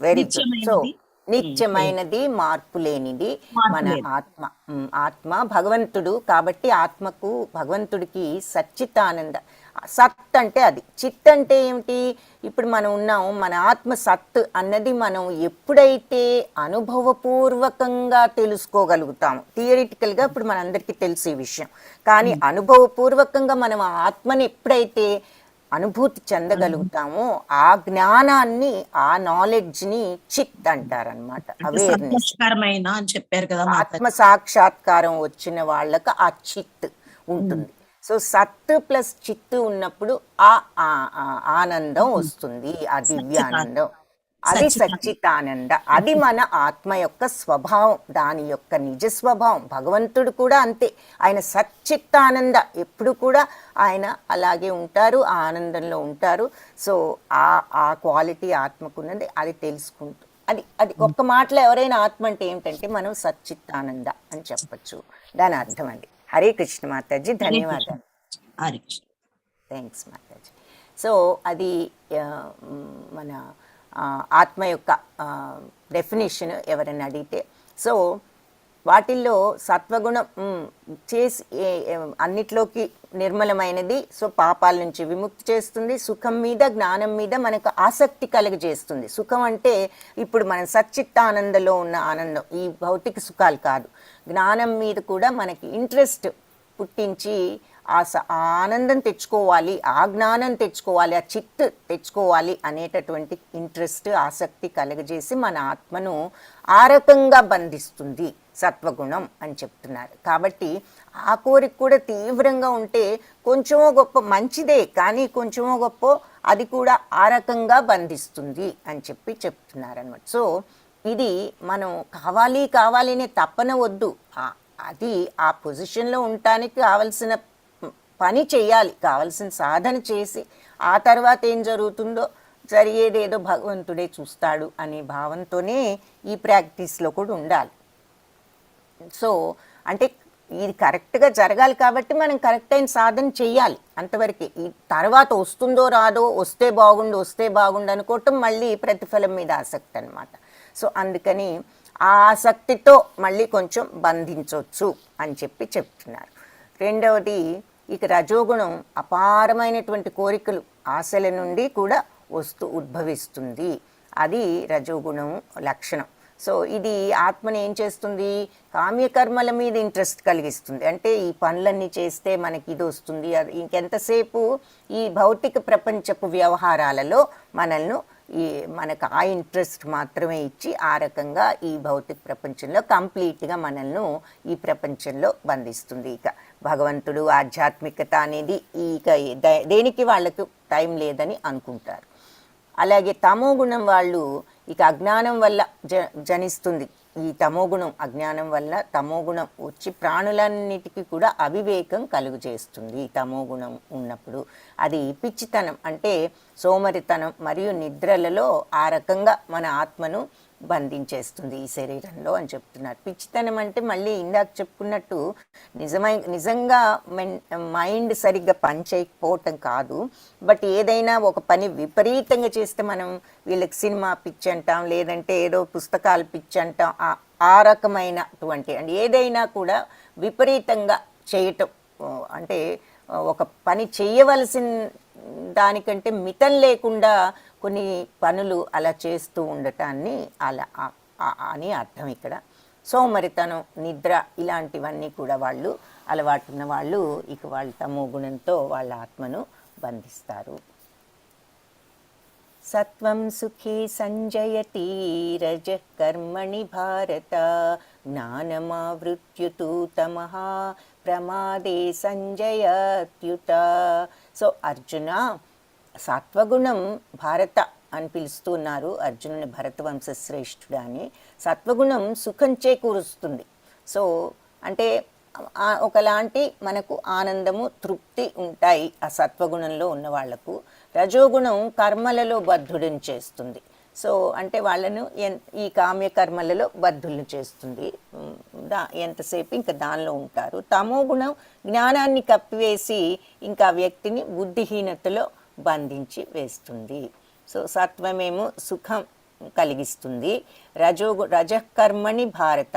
వెరీ గుడ్. సో నిత్యమైనది, మార్పు లేనిది మన ఆత్మ. ఆత్మ భగవంతుడు కాబట్టి భగవంతుడికి సచ్చితానంద. సత్ అంటే అది. చిత్ అంటే ఏమిటి? ఇప్పుడు మనం ఉన్నాం, మన ఆత్మ సత్ అన్నది మనం ఎప్పుడైతే అనుభవపూర్వకంగా తెలుసుకోగలుగుతాము. థియరిటికల్గా ఇప్పుడు మనందరికీ తెలిసే విషయం, కానీ అనుభవపూర్వకంగా మనం ఆ ఆత్మని ఎప్పుడైతే అనుభూతి చెందగలుగుతామో, ఆ జ్ఞానాన్ని, ఆ నాలెడ్జ్ని చిత్ అంటారనమాట. అవేర్నెస్ అని చెప్పారు కదా. ఆత్మ సాక్షాత్కారం వచ్చిన వాళ్ళకు ఆ చిత్ ఉంటుంది. సో సత్ ప్లస్ చిత్తు ఉన్నప్పుడు ఆ ఆనందం వస్తుంది, ఆ దివ్యానందం. అది సచ్చితానంద. అది మన ఆత్మ యొక్క స్వభావం, దాని యొక్క నిజ స్వభావం. భగవంతుడు కూడా అంతే, ఆయన సచ్చిత్తానంద. ఎప్పుడు కూడా ఆయన అలాగే ఉంటారు, ఆ ఆనందంలో ఉంటారు. సో ఆ క్వాలిటీ ఆత్మకున్నది, అది తెలుసుకుంటూ అది ఒక్క మాటలో ఎవరైనా ఆత్మ అంటే ఏమిటంటే మనం సచ్చిత్తానంద అని చెప్పచ్చు. దాని అర్థం అది. హరే కృష్ణ మాతాజీ, ధన్యవాదాలు. హరే కృష్ణ, థ్యాంక్స్ మాతాజీ. సో అది మన ఆత్మ యొక్క డెఫినేషన్ ఎవరైనా అడిగితే. సో వాటిల్లో సత్వగుణం చేసి అన్నిట్లోకి నిర్మలమైనది. సో పాపాల నుంచి విముక్తి చేస్తుంది. సుఖం మీద జ్ఞానం మీద మనకు ఆసక్తి కలుగజేస్తుంది. సుఖం అంటే ఇప్పుడు మనం సచ్చిత్తానందంలో ఉన్న ఆనందం, ఈ భౌతిక సుఖాలు కాదు. జ్ఞానం మీద కూడా మనకి ఇంట్రెస్ట్ పుట్టించి ఆ ఆనందం తెచ్చుకోవాలి, ఆ జ్ఞానం తెచ్చుకోవాలి, ఆ చిత్ తెచ్చుకోవాలి అనేటటువంటి ఇంట్రెస్ట్, ఆసక్తి కలగజేసి మన ఆత్మను ఆ రకంగా బంధిస్తుంది సత్వగుణం అని చెప్తున్నారు. కాబట్టి ఆ కోరిక కూడా తీవ్రంగా ఉంటే కొంచెమో గొప్ప మంచిదే, కానీ కొంచెమో గొప్ప అది కూడా ఆ రకంగా బంధిస్తుంది అని చెప్తున్నారు అనమాట. సో ఇది మనం కావాలి కావాలి అనే తప్పన వద్దు, అది ఆ పొజిషన్లో ఉండటానికి కావలసిన పని చేయాలి, కావలసిన సాధన చేసి ఆ తర్వాత ఏం జరుగుతుందో జరిగేదేదో భగవంతుడే చూస్తాడు అనే భావంతోనే ఈ ప్రాక్టీస్లో కూడా ఉండాలి. సో అంటే ఇది కరెక్ట్గా జరగాలి కాబట్టి మనం కరెక్ట్ అయిన సాధన చెయ్యాలి, అంతవరకే. ఈ తర్వాత వస్తుందో రాదో, వస్తే బాగుండు అనుకోవటం మళ్ళీ ప్రతిఫలం మీద ఆసక్తి అనమాట. సో అందుకని ఆ ఆసక్తితో మళ్ళీ కొంచెం బంధించవచ్చు అని చెప్తున్నారు. రెండవది, ఇక రజోగుణం అపారమైనటువంటి కోరికలు, ఆశల నుండి కూడా ఉద్భవిస్తుంది. అది రజోగుణం లక్షణం. సో ఇది ఆత్మని ఏం చేస్తుంది, కామ్యకర్మల మీద ఇంట్రెస్ట్ కలిగిస్తుంది. అంటే ఈ పనులన్నీ చేస్తే మనకి ఇది వస్తుంది, అది ఇంకెంతసేపు ఈ భౌతిక ప్రపంచపు వ్యవహారాలలో మనకు ఆ ఇంట్రెస్ట్ మాత్రమే ఇచ్చి ఆ రకంగా ఈ భౌతిక ప్రపంచంలో కంప్లీట్గా మనల్ని ఈ ప్రపంచంలో బంధిస్తుంది. ఇక భగవంతుడు, ఆధ్యాత్మికత అనేది ఇక దేనికి వాళ్ళకు టైం లేదని అనుకుంటారు. అలాగే తమోగుణం వాళ్ళు ఇక అజ్ఞానం వల్ల జనిస్తుంది. ఈ తమోగుణం, అజ్ఞానం వల్ల తమోగుణం వచ్చి ప్రాణులన్నిటికీ కూడా అవివేకం కలుగు చేస్తుంది. ఈ తమోగుణం ఉన్నప్పుడు అది పిచ్చితనం, అంటే సోమరితనం మరియు నిద్రలలో ఆ రకంగా మన ఆత్మను బంధించేస్తుంది ఈ శరీరంలో అని చెప్తున్నారు. పిచ్చితనం అంటే మళ్ళీ ఇందాక చెప్పుకున్నట్టు నిజంగా మైండ్ సరిగ్గా పనిచేయకపోవటం కాదు, బట్ ఏదైనా ఒక పని విపరీతంగా చేస్తే మనం వీళ్ళకి సినిమా పిచ్చి అంటాం, లేదంటే ఏదో పుస్తకాలు పిచ్చి అంటాం, ఆ రకమైనటువంటి అంటే ఏదైనా కూడా విపరీతంగా చేయటం, అంటే ఒక పని చేయవలసిన దానికంటే మితం లేకుండా కొన్ని పనులు అలా చేస్తూ ఉండటాన్ని అలా అని అర్థం ఇక్కడ. సోమరితనం, నిద్ర ఇలాంటివన్నీ కూడా వాళ్ళు అలవాటున్న వాళ్ళు ఇక వాళ్ళ తమో గుణంతో వాళ్ళ ఆత్మను బంధిస్తారు. సత్వం సుఖే సంజయతి రజః కర్మణి భారత జ్ఞానమావృత్యుతు తమః ప్రమాదే సంజయత్యుత. సో అర్జున, సత్వగుణం భారత అని పిలుస్తున్నారు అర్జునుని, భరతవంశ శ్రేష్ఠుడు అని. సత్వగుణం సుఖం చేకూరుస్తుంది. సో అంటే ఒకలాంటి మనకు ఆనందము, తృప్తి ఉంటాయి ఆ సత్వగుణంలో ఉన్న వాళ్లకు. రజోగుణం కర్మలలో బద్ధుడిని చేస్తుంది. సో అంటే వాళ్ళను ఈ కామ్యకర్మలలో బద్ధుల్ని చేస్తుంది, ఎంతసేపు ఇంకా దానిలో ఉంటారు. తమో గుణం జ్ఞానాన్ని కప్పివేసి ఇంకా వ్యక్తిని బుద్ధిహీనతలో బంధించి వేస్తుంది. సో సత్వమేమో సుఖం కలిగిస్తుంది. రజకర్మణి భారత,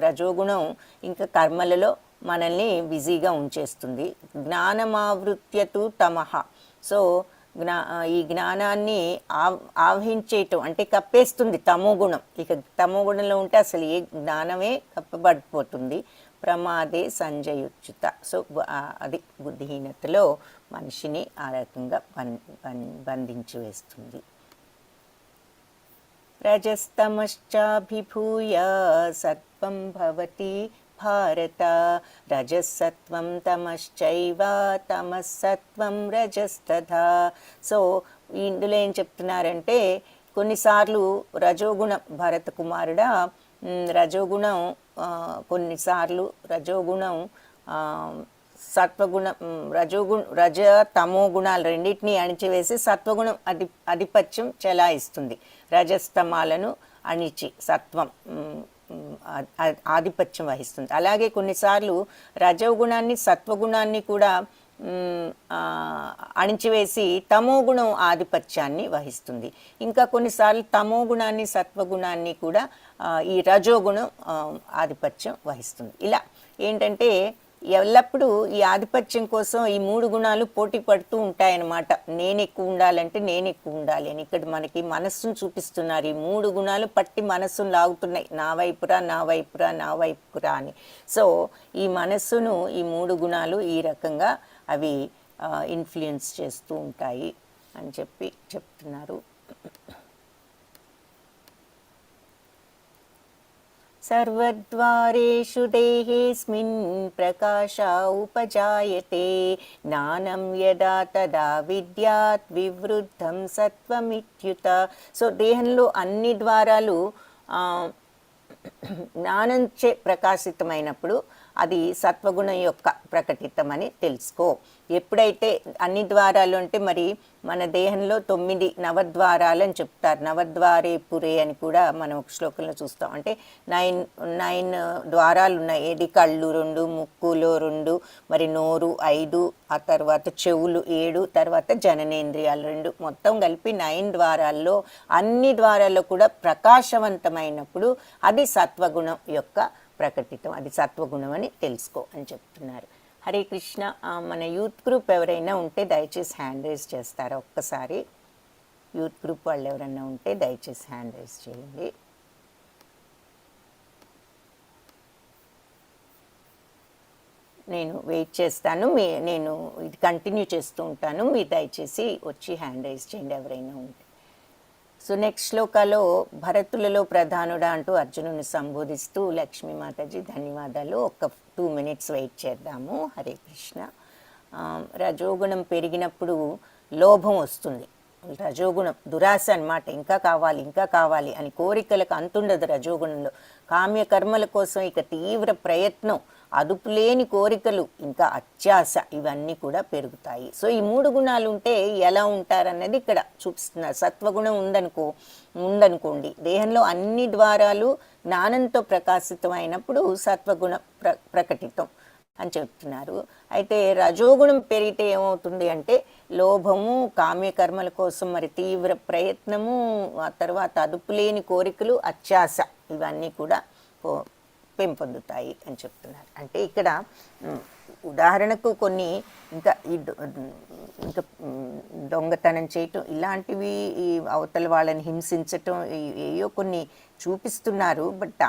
రజోగుణం ఇంకా కర్మలలో మనల్ని బిజీగా ఉంచేస్తుంది. జ్ఞానమావృత్యతు తమః. సో ఈ జ్ఞానాన్ని ఆవహించేయటం అంటే కప్పేస్తుంది తమో గుణం. ఇక తమో గుణంలో ఉంటే అసలు ఏ జ్ఞానమే కప్పబడిపోతుంది. ప్రమాదే సంజయుచ్యుత. సో అది బుద్ధిహీనతలో మనిషిని ఆ రకంగా బంధించి వేస్తుంది. రజస్తమశ్చాభిభూయ సత్వం భవతి భారత రజసత్వం తమశ్చైవ తమస్సత్వం రజస్తథా. సో ఇందులో ఏం చెప్తున్నారంటే కొన్నిసార్లు రజోగుణం, భరత కుమారుడా, రజోగుణం కొన్నిసార్లు రజోగుణం సత్వగుణం, రజ తమో గుణాలు రెండింటినీ అణిచివేసి సత్వగుణం ఆధిపత్యం చెలాయిస్తుంది. రజస్తమాలను అణిచి సత్వం ఆధిపత్యం వహిస్తుంది. అలాగే కొన్నిసార్లు రజోగుణాన్ని సత్వగుణాన్ని కూడా అణిచివేసి తమో గుణం ఆధిపత్యాన్ని వహిస్తుంది. ఇంకా కొన్నిసార్లు తమో గుణాన్ని సత్వగుణాన్ని కూడా ఈ రజోగుణం ఆధిపత్యం వహిస్తుంది. ఇలా ఏంటంటే ఎల్లప్పుడూ ఈ ఆధిపత్యం కోసం ఈ 3 గుణాలు పోటీ పడుతూ ఉంటాయన్నమాట. నేను ఎక్కువ ఉండాలంటే నేను ఎక్కువ ఉండాలి అని. ఇక్కడ మనకి మనస్సును చూపిస్తున్నారు. ఈ 3 గుణాలు పట్టి మనస్సును లాగుతున్నాయి, నా వైపురా నా వైపురా నా వైపురా అని. సో ఈ మనస్సును ఈ 3 గుణాలు ఈ రకంగా అవి ఇన్ఫ్లుయెన్స్ చేస్తూ ఉంటాయి అని చెప్తున్నారు. సర్వద్వారేషు దేహేస్మిన్ ప్రకాశ ఉపజాయతే జ్ఞానం యదా తదా విద్యాత్ వివృద్ధం సత్వమిత్యుత. సో దేహంలో అన్ని ద్వారాలు జ్ఞానంచే ప్రకాశితమైనప్పుడు అది సత్వగుణం యొక్క ప్రకటితమని తెలుసుకో. ఎప్పుడైతే అన్ని ద్వారాలు అంటే మరి మన దేహంలో 9 నవద్వారాలు అని చెప్తారు. నవద్వారే పురే అని కూడా మనం ఒక శ్లోకంలో చూస్తాం. అంటే 9 ద్వారాలు ఉన్నాయి. ఏది కళ్ళు 2, ముక్కులో 2, మరి నోరు 5, ఆ తర్వాత చెవులు 7, తర్వాత జననేంద్రియాలు 2, మొత్తం కలిపి 9 ద్వారాల్లో అన్ని ద్వారాల్లో కూడా ప్రకాశవంతమైనప్పుడు అది సత్వగుణం యొక్క ప్రకటితం, అది సత్వగుణం అని తెలుసుకో అని చెప్తున్నారు. హరే కృష్ణ. మన యూత్ గ్రూప్ ఎవరైనా ఉంటే దయచేసి హ్యాండ్ రైజ్ చేస్తారా? ఒక్కసారి యూత్ గ్రూప్ వాళ్ళు ఎవరైనా ఉంటే దయచేసి హ్యాండ్ రైజ్ చేయండి. నేను వెయిట్ చేస్తాను. నేను ఇది కంటిన్యూ చేస్తూ ఉంటాను. మీరు దయచేసి వచ్చి హ్యాండ్ రైజ్ చేయండి ఎవరైనా ఉంటే. సో నెక్స్ట్ శ్లోకాలో భరతులలో ప్రధానుడా అంటూ అర్జునుని సంబోధిస్తూ లక్ష్మీమాతాజీ ధన్యవాదాలు. ఒక 2 minutes వెయిట్ చేద్దాము. హరే కృష్ణ. రజోగుణం పెరిగినప్పుడు లోభం వస్తుంది. రజోగుణం దురాశ అన్నమాట. ఇంకా కావాలి ఇంకా కావాలి అని కోరికలకు అంతుండదు రజోగుణంలో. కామ్యకర్మల కోసం ఇక తీవ్ర ప్రయత్నం, అదుపులేని కోరికలు, ఇంకా అత్యాశ, ఇవన్నీ కూడా పెరుగుతాయి. సో ఈ 3 గుణాలు ఉంటే ఎలా ఉంటారన్నది ఇక్కడ చూపిస్తున్నారు. సత్వగుణం ఉందనుకోండి, దేహంలో అన్ని ద్వారాలు జ్ఞానంతో ప్రకాశితమైనప్పుడు సత్వగుణ ప్రకటితం అని చెప్తున్నారు. అయితే రజోగుణం పెరిగితే ఏమవుతుంది అంటే లోభము, కామ్యకర్మల కోసం మరి తీవ్ర ప్రయత్నము, ఆ తర్వాత అదుపులేని కోరికలు, అత్యాశ, ఇవన్నీ కూడా పెంపొందుతాయి అని చెప్తున్నారు. అంటే ఇక్కడ ఉదాహరణకు కొన్ని ఇంకా దొంగతనం చేయటం ఇలాంటివి, ఈ అవతల వాళ్ళని హింసించటం, ఏయో కొన్ని చూపిస్తున్నారు. బట్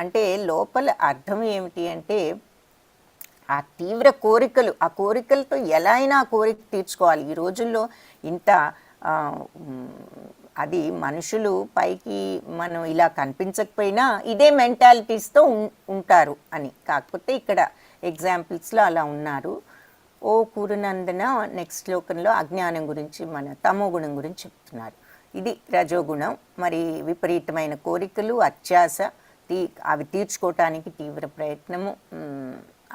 అంటే లోపల అర్థం ఏమిటి అంటే ఆ తీవ్ర కోరికలు, ఆ కోరికలతో ఎలా అయినా ఆ కోరిక తీర్చుకోవాలి. ఈ రోజుల్లో ఇంత అది మనుషులు పైకి మనం ఇలా కనిపించకపోయినా ఇదే మెంటాలిటీస్తో ఉంటారు అని. కాకపోతే ఇక్కడ ఎగ్జాంపుల్స్లో అలా ఉన్నారు. ఓ కురునందన నెక్స్ట్ శ్లోకంలో అజ్ఞానం గురించి, మన తమో గుణం గురించి చెప్తున్నారు. ఇది రజోగుణం. మరి విపరీతమైన కోరికలు, అత్యాశ, అవి తీర్చుకోవటానికి తీవ్ర ప్రయత్నము,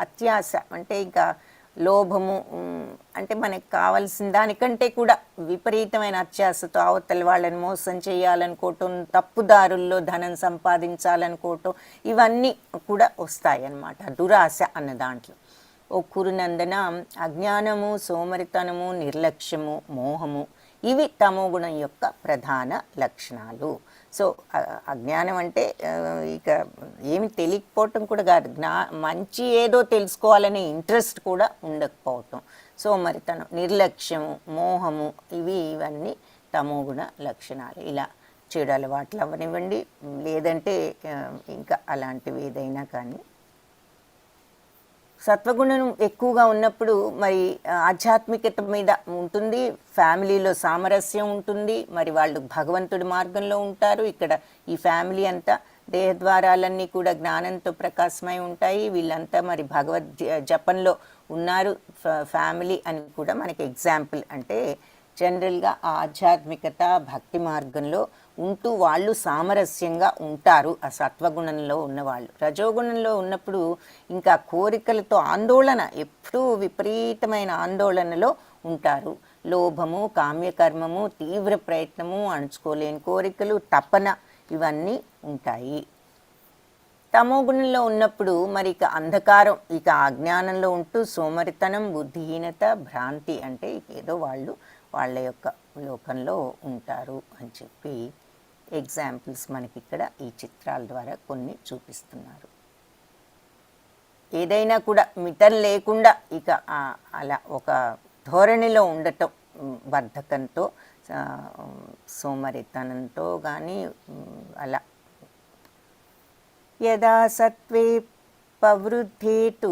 అత్యాశ అంటే ఇంకా లోభము, అంటే మనకు కావాల్సిన దానికంటే కూడా విపరీతమైన అత్యాశతో అవతల వాళ్ళని మోసం చేయాలనుకోవటం, తప్పుదారుల్లో ధనం సంపాదించాలనుకోవటం, ఇవన్నీ కూడా వస్తాయి అన్నమాట దురాశ అన్న దాంట్లో. ఓ కురునందన అజ్ఞానము, సోమరితనము, నిర్లక్ష్యము, మోహము, ఇవి తమో గుణం యొక్క ప్రధాన లక్షణాలు. సో అజ్ఞానం అంటే ఇక ఏమి తెలియకపోవటం కూడా కాదు, మంచి ఏదో తెలుసుకోవాలనే ఇంట్రెస్ట్ కూడా ఉండకపోవటం. సోమరితనం, నిర్లక్ష్యము, మోహము, ఇవన్నీ తమో గుణ లక్షణాలు. ఇలా చెడు అలవాట్లు అవ్వనివ్వండి, లేదంటే ఇంకా అలాంటివి ఏదైనా కానీ. సత్వగుణం ఎక్కువగా ఉన్నప్పుడు మరి ఆధ్యాత్మికత మీద ఉంటుంది, ఫ్యామిలీలో సామరస్యం ఉంటుంది, మరి వాళ్ళు భగవంతుడి మార్గంలో ఉంటారు. ఇక్కడ ఈ ఫ్యామిలీ అంతా దేహద్వారాలన్నీ కూడా జ్ఞానంతో ప్రకాశమై ఉంటాయి. వీళ్ళంతా మరి భగవద్ జపంలో ఉన్నారు ఫ్యామిలీ అని కూడా మనకి ఎగ్జాంపుల్. అంటే జనరల్గా ఆధ్యాత్మికత భక్తి మార్గంలో ఉంటూ వాళ్ళు సామరస్యంగా ఉంటారు ఆ సత్వగుణంలో ఉన్నవాళ్ళు. రజోగుణంలో ఉన్నప్పుడు ఇంకా కోరికలతో ఆందోళన, ఎప్పుడూ విపరీతమైన ఆందోళనలో ఉంటారు. లోభము, కామ్యకర్మము, తీవ్ర ప్రయత్నము, అణుచుకోలేని కోరికలు, తపన, ఇవన్నీ ఉంటాయి. తమో గుణంలో ఉన్నప్పుడు మరి ఇక అంధకారం, ఇక అజ్ఞానంలో ఉంటూ సోమరితనం, బుద్ధిహీనత, భ్రాంతి, అంటే ఏదో వాళ్ళు వాళ్ళ యొక్క లోకంలో ఉంటారు అని చెప్పి ఎగ్జాంపుల్స్ మనకి ఇక్కడ ఈ చిత్రాల ద్వారా కొన్ని చూపిస్తున్నారు. ఏదైనా కూడా మితం లేకుండా ఇక అలా ఒక ధోరణిలో ఉండటం, బద్ధకంతో, సోమరితనంతో కానీ అలా. యదా సత్వే పవృద్ధేతు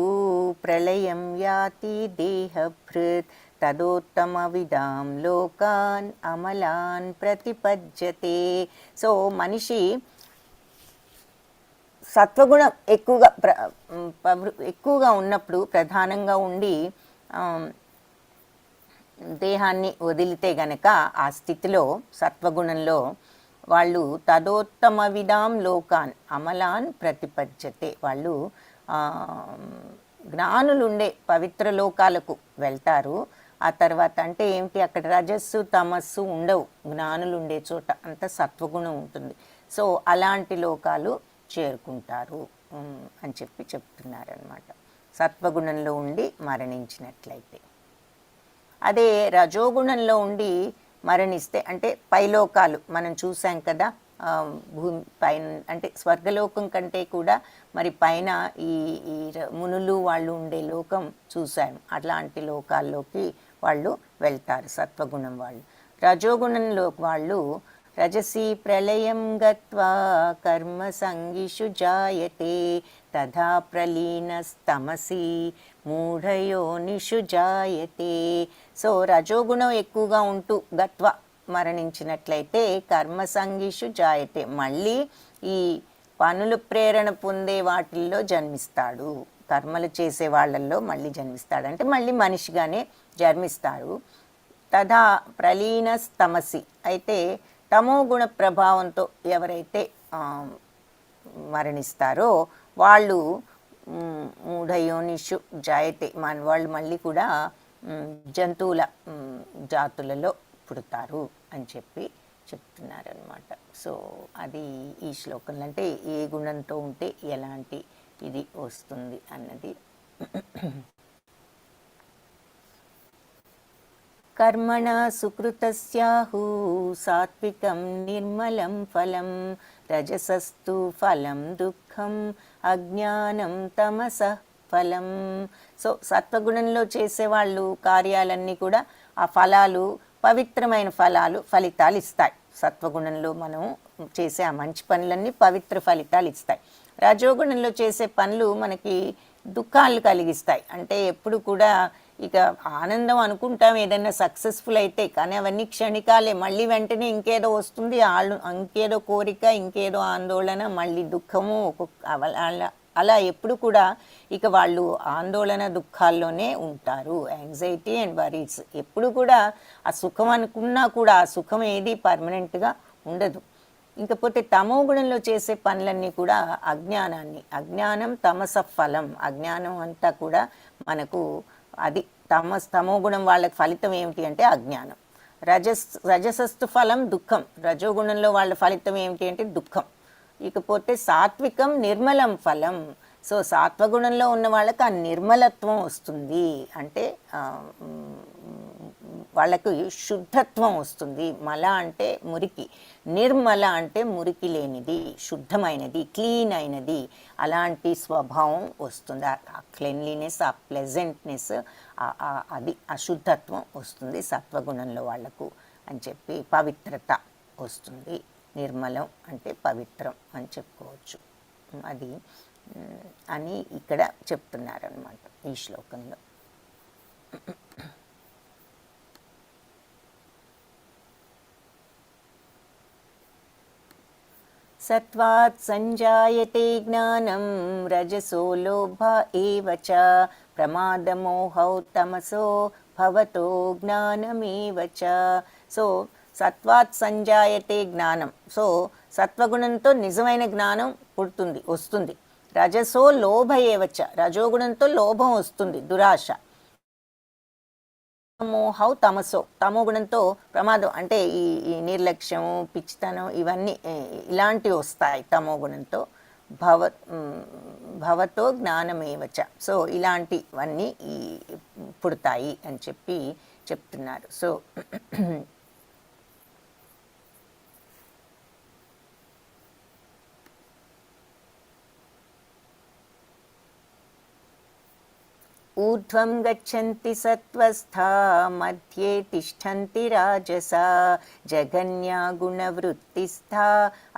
ప్రళయం యాతి దేహభృత్ తదోత్తమవిదాం లోకాన్ అమలాన్ ప్రతిపజ్యతే. సో మనిషి సత్వగుణం ఎక్కువగా ఉన్నప్పుడు, ప్రధానంగా ఉండి దేహాన్ని వదిలితే గనక ఆ స్థితిలో సత్వగుణంలో వాళ్ళు తదోత్తమ విధాం లోకాన్ అమలాన్ ప్రతిపజ్యతే, వాళ్ళు జ్ఞానులుండే పవిత్ర లోకాలకు వెళ్తారు. ఆ తర్వాత అంటే ఏమిటి, అక్కడ రజస్సు తమస్సు ఉండవు, జ్ఞానులు ఉండే చోట అంత సత్వగుణం ఉంటుంది. సో అలాంటి లోకాలు చేరుకుంటారు అని చెప్పి చెప్తున్నారనమాట, సత్వగుణంలో ఉండి మరణించినట్లయితే. అదే రజోగుణంలో ఉండి మరణిస్తే అంటే పైలోకాలు మనం చూసాం కదా, భూమి పైన అంటే స్వర్గలోకం కంటే కూడా మరి పైన ఈ ఈ మునులు వాళ్ళు ఉండే లోకం చూసాము, అట్లాంటి లోకాల్లోకి వాళ్ళు వెళ్తారు సత్వగుణం వాళ్ళు. రజోగుణంలో వాళ్ళు రజసి ప్రళయం గత్వా కర్మ సంగిషు జాయతే తథా ప్రలీనస్తమసి మూఢయోనిషు జాయతే. సో రజోగుణం ఎక్కువగా ఉంటూ గత్వ మరణించినట్లయితే కర్మ సంగిషు జాయతే, మళ్ళీ ఈ పనులు ప్రేరణ పొందే వాటిల్లో జన్మిస్తాడు, కర్మలు చేసే వాళ్ళల్లో మళ్ళీ జన్మిస్తాడు, అంటే మళ్ళీ మనిషిగానే జన్మిస్తారు. తథా ప్రలీనస్తమసి, అయితే తమో గుణ ప్రభావంతో ఎవరైతే మరణిస్తారో వాళ్ళు మూఢయోనిషు జాయతే, వాళ్ళు మళ్ళీ కూడా జంతువుల జాతులలో పుడతారు అని చెప్పి చెప్తున్నారనమాట. సో అది ఈ శ్లోకంలో, అంటే ఏ గుణంతో ఉంటే ఎలాంటి ఇది వస్తుంది అన్నది. కర్మణ సుకృతస్యాహు సాత్వికం నిర్మలం ఫలం రజసస్తు ఫలం దుఃఖం అజ్ఞానం తమసః ఫలం. సో సత్వగుణంలో చేసేవాళ్ళు కార్యాలన్నీ కూడా ఆ ఫలాలు పవిత్రమైన ఫలితాలు ఇస్తాయి. సత్వగుణంలో మనం చేసే ఆ మంచి పనులన్నీ పవిత్ర ఫలితాలు ఇస్తాయి. రజోగుణంలో చేసే పనులు మనకి దుఃఖాలు కలిగిస్తాయి. అంటే ఎప్పుడు కూడా ఇక ఆనందం అనుకుంటాం ఏదైనా సక్సెస్ఫుల్ అయితే, కానీ అవన్నీ క్షణికాలే, మళ్ళీ వెంటనే ఇంకేదో వస్తుంది, ఇంకేదో కోరిక, ఇంకేదో ఆందోళన, మళ్ళీ దుఃఖము, అలా ఎప్పుడు కూడా ఇక వాళ్ళు ఆందోళన దుఃఖాల్లోనే ఉంటారు. యాంగ్జైటీ అండ్ వరీస్, ఎప్పుడు కూడా ఆ సుఖం అనుకున్నా కూడా ఆ సుఖం ఏది పర్మనెంట్గా ఉండదు. ఇంకపోతే తమో గుణంలో చేసే పనులన్నీ కూడా అజ్ఞానం తమస ఫలం, అజ్ఞానం అంతా కూడా మనకు అది తమో గుణం వాళ్ళకి ఫలితం ఏమిటి అంటే అజ్ఞానం. రజసస్తు ఫలం దుఃఖం, రజోగుణంలో వాళ్ళ ఫలితం ఏమిటి అంటే దుఃఖం. ఇకపోతే సాత్వికం నిర్మలం ఫలం, సో సాత్వగుణంలో ఉన్న వాళ్ళకి ఆ నిర్మలత్వం వస్తుంది, అంటే వాళ్ళకు శుద్ధత్వం వస్తుంది. మల అంటే మురికి, నిర్మల అంటే మురికి లేనిది, శుద్ధమైనది, క్లీన్ అయినది, అలాంటి స్వభావం వస్తుంది. ఆ క్లెన్లీనెస్, ఆ ప్లెజెంట్నెస్, అది అశుద్ధత్వం వస్తుంది సత్వగుణంలో వాళ్లకు అని చెప్పి. పవిత్రత వస్తుంది, నిర్మలం అంటే పవిత్రం అని చెప్పుకోవచ్చు. అది అని ఇక్కడ చెప్తున్నారనమాట ఈ శ్లోకంలో. సత్వాత్ సంజాయతే జ్ఞానం రజసో లోభ ఏవ చ ప్రమాదమోహౌ తమసో భవతో జ్ఞానమేవ చ. సో సత్వాత్ సంజాయతే జ్ఞానం, సో సత్వగుణంతో నిజమైన జ్ఞానం వస్తుంది. రజసో లోభ ఏవచ, రజోగుణంతో లోభం వస్తుంది, దురాశ. మోహౌ తమసో, తమో గుణంతో ప్రమాదం అంటే ఈ నిర్లక్ష్యం, పిచ్చితనం, ఇవన్నీ ఇలాంటివి వస్తాయి తమో గుణంతో. భవ భవతో జ్ఞానమేవచ. సో ఇలాంటివన్నీ పుడతాయి అని చెప్పి చెప్తున్నారు. సో ఊర్ధ్వం గచ్చంతి సత్వస్థా మధ్యే తిష్టంతి రాజసా జగన్యా గుణవృత్తిస్థా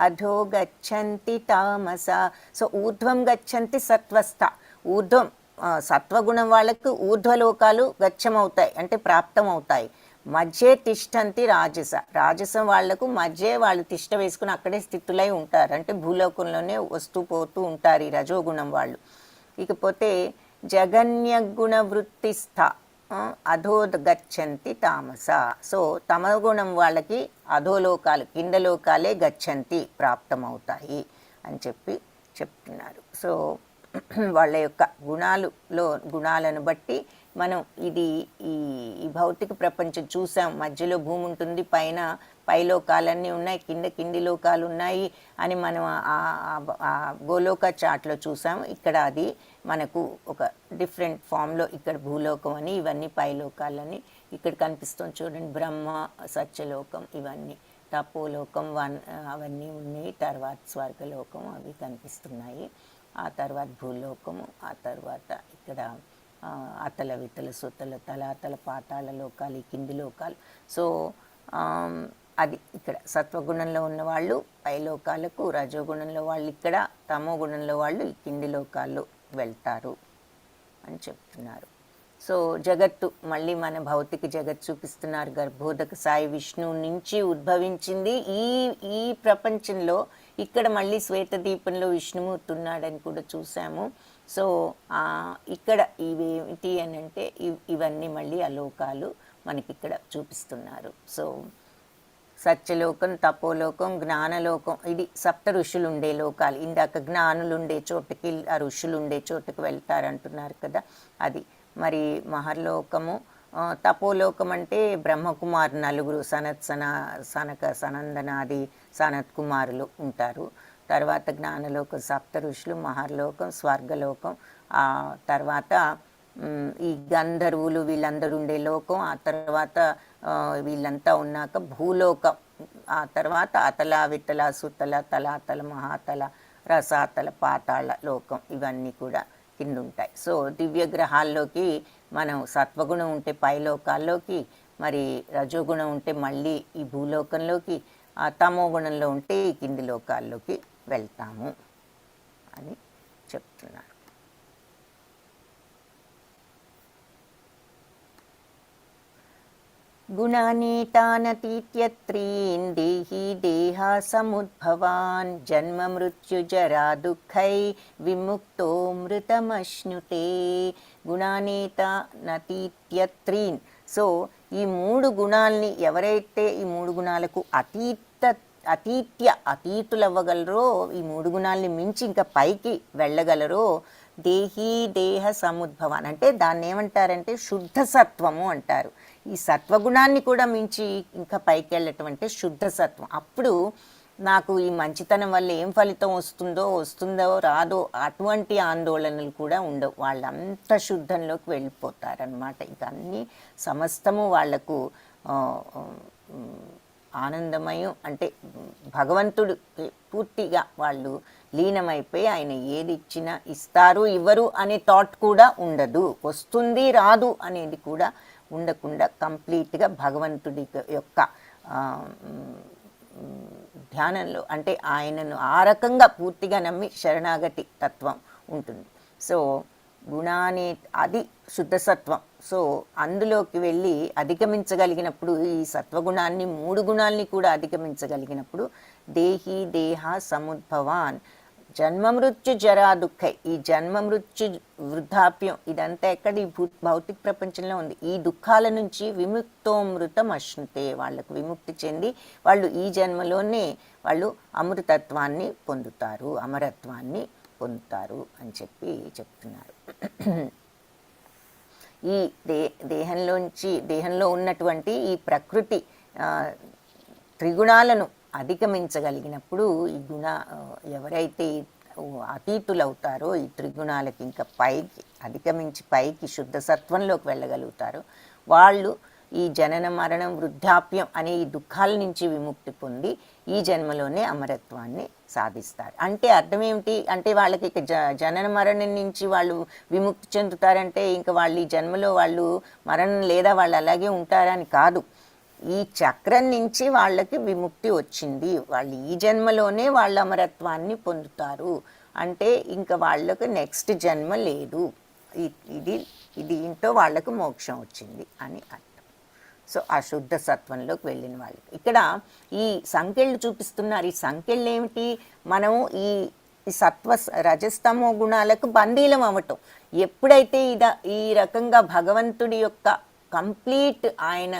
అధో గచ్చంతి తామసా. సో ఊర్ధ్వం గచ్చంతి సత్వస్థ, ఊర్ధ్వం సత్వగుణం వాళ్ళకు ఊర్ధ్వలోకాలు గచ్చమవుతాయి అంటే ప్రాప్తమవుతాయి. మధ్యే తిష్టంతి రాజస, రాజసం వాళ్లకు మధ్య వాళ్ళు తిష్ట వేసుకుని అక్కడే స్థితులై ఉంటారు, అంటే భూలోకంలోనే వస్తూ పోతూ ఉంటారు ఈ రజోగుణం వాళ్ళు. ఇకపోతే జగన్య గుణ వృత్తిస్థ అధో గచ్చంతి తామస. సో తమగుణం వాళ్ళకి అధోలోకాలు కింద లోకాలే గచ్చంతి ప్రాప్తమవుతాయి అని చెప్పి చెప్తున్నారు. సో వాళ్ళ యొక్క గుణాలను బట్టి మనం ఇది ఈ భౌతిక ప్రపంచం చూసాం. మధ్యలో భూమి ఉంటుంది, పై లోకాలన్నీ ఉన్నాయి, కింది లోకాలు ఉన్నాయి అని మనం ఆ గోలోక చాట్లో చూసాం. ఇక్కడ అది మనకు ఒక డిఫరెంట్ ఫామ్లో ఇక్కడ భూలోకం అని, ఇవన్నీ పై లోకాలని ఇక్కడ కనిపిస్తుంది చూడండి. బ్రహ్మ, సత్యలోకం, ఇవన్నీ తపోలోకం అవన్నీ ఉన్నాయి. తర్వాత స్వర్గలోకం అవి కనిపిస్తున్నాయి. ఆ తర్వాత భూలోకము, ఆ తర్వాత ఇక్కడ అతల వితల సుతల తలాతల పాతాళ లోకాలు, ఈ కింది లోకాలు. సో అది ఇక్కడ సత్వగుణంలో ఉన్న వాళ్ళు పై లోకాలకు, రజోగుణంలో వాళ్ళు ఇక్కడ, తమో గుణంలో వాళ్ళు ఈ కింది లోకాల్లో వెళ్తారు అని చెప్తున్నారు. సో జగత్తు మళ్ళీ మన భౌతిక జగత్ చూపిస్తున్నారు. గర్భోదక సాయి విష్ణువు నుంచి ఉద్భవించింది ఈ ప్రపంచంలో. ఇక్కడ మళ్ళీ శ్వేతదీపంలో విష్ణుమూర్తి ఉన్నాడని కూడా చూసాము. సో ఇక్కడ ఇవేమిటి అని అంటే ఇవన్నీ మళ్ళీ అలోకాలు మనకి ఇక్కడ చూపిస్తున్నారు. సో సత్యలోకం, తపోలోకం, జ్ఞానలోకం, ఇది సప్త ఋషులు ఉండే లోకాలు. ఇందాక జ్ఞానులు ఉండే చోటుకి ఆ ఋషులు ఉండే చోటుకి వెళ్తారంటున్నారు కదా, అది. మరి మహర్లోకము, తపోలోకం అంటే బ్రహ్మకుమారు నలుగురు, సనక సనందనాది సనత్ కుమారులు ఉంటారు. తర్వాత జ్ఞానలోకం సప్త ఋషులు, మహర్లోకం, స్వర్గలోకం, ఆ తర్వాత ఈ గంధర్వులు వీళ్ళందరూ ఉండే లోకం, ఆ తర్వాత వీళ్ళంతా ఉన్నాక భూలోకం, ఆ తర్వాత అతల వితల సుతల తలాతల మహాతల రసాతల పాతాళ లోకం, ఇవన్నీ కూడా కింద ఉంటాయి. సో దివ్య గ్రహాల్లోకి మనం సత్వగుణం ఉంటే పై లోకాల్లోకి, మరి రజోగుణం ఉంటే మళ్ళీ ఈ భూలోకంలోకి, ఆ తమో గుణంలో ఉంటే ఈ కింది లోకాల్లోకి వెళ్తాము అని చెప్తున్నారు. గుణానీతానతీత్యత్రీన్ దేహీ దేహా సముద్భవాన్ జన్మ మృత్యు జరా దుఃఖై విముక్తో మృతమశ్నుతే. గుణానీతానతీత్యత్రీన్. సో ఈ మూడు గుణాల్ని ఎవరైతే ఈ మూడు గుణాలకు అతీతులవ్వగలరో, ఈ మూడు గుణాలని మించి ఇంకా పైకి వెళ్ళగలరో, దేహీ దేహ సముద్భవాన్ అంటే దాన్ని ఏమంటారంటే శుద్ధ సత్వము అంటారు. ఈ సత్వగుణాన్ని కూడా మించి ఇంకా పైకి వెళ్ళటం అంటే శుద్ధ సత్వం. అప్పుడు నాకు ఈ మంచితనం వల్ల ఏం ఫలితం వస్తుందో రాదో అటువంటి ఆందోళనలు కూడా ఉండవు. వాళ్ళంత శుద్ధంలోకి వెళ్ళిపోతారనమాట. ఇక అన్నీ సమస్తము వాళ్లకు ఆనందమయం, అంటే భగవంతుడు పూర్తిగా వాళ్ళు లీనమైపోయి ఆయన ఏది ఇచ్చినా ఇస్తారు ఇవ్వరు అనే థాట్ కూడా ఉండదు. వస్తుంది రాదు అనేది కూడా ఉండకుండా కంప్లీట్గా భగవంతుడి యొక్క ధ్యానంలో, అంటే ఆయనను ఆ రకంగా పూర్తిగా నమ్మి శరణాగతి తత్వం ఉంటుంది. సో గుణాన్ని అది శుద్ధసత్వం. సో అందులోకి వెళ్ళి అధిగమించగలిగినప్పుడు, ఈ సత్వగుణాన్ని మూడు గుణాల్ని కూడా అధిగమించగలిగినప్పుడు దేహీ దేహ సముద్భవాన్ జన్మ మృత్యు జరా దుఃఖై. ఈ జన్మ మృత్యు వృద్ధాప్యం ఇదంతా ఎక్కడ ఈ భౌతిక ప్రపంచంలో ఉంది. ఈ దుఃఖాల నుంచి విముక్తోమృతం అశ్నుతే, వాళ్లకు విముక్తి చెంది వాళ్ళు ఈ జన్మలోనే వాళ్ళు అమృతత్వాన్ని పొందుతారు, అమరత్వాన్ని పొందుతారు అని చెప్పి చెప్తున్నారు. ఈ దేహంలో ఉన్నటువంటి ఈ ప్రకృతి త్రిగుణాలను అధిగమించగలిగినప్పుడు, ఈ ఎవరైతే అతీతులు అవుతారో, ఈ త్రిగుణాలకి ఇంకా పైకి అధిగమించి పైకి శుద్ధ సత్వంలోకి వెళ్ళగలుగుతారో వాళ్ళు ఈ జనన మరణం వృద్ధాప్యం అనే ఈ దుఃఖాల నుంచి విముక్తి పొంది ఈ జన్మలోనే అమరత్వాన్ని సాధిస్తారు. అంటే అర్థం ఏమిటి అంటే వాళ్ళకి ఇక జనన మరణం నుంచి వాళ్ళు విముక్తి చెందుతారంటే ఇంకా వాళ్ళు ఈ జన్మలో వాళ్ళు మరణం లేదా వాళ్ళు అలాగే ఉంటారని కాదు. ఈ చక్రం నుంచి వాళ్ళకి విముక్తి వచ్చింది, వాళ్ళు ఈ జన్మలోనే వాళ్ళ అమరత్వాన్ని పొందుతారు అంటే ఇంకా వాళ్ళకు నెక్స్ట్ జన్మ లేదు, ఇది దీంతో వాళ్ళకు మోక్షం వచ్చింది అని అర్థం. సో ఆ శుద్ధ సత్వంలోకి వెళ్ళిన వాళ్ళకి ఇక్కడ ఈ సంఖ్యలు చూపిస్తున్నారు. ఈ సంఖ్యలు ఏమిటి? మనం ఈ సత్వ రజస్తమో గుణాలకు బందీలం అవ్వటం. ఎప్పుడైతే ఈ రకంగా భగవంతుడి యొక్క కంప్లీట్ ఆయన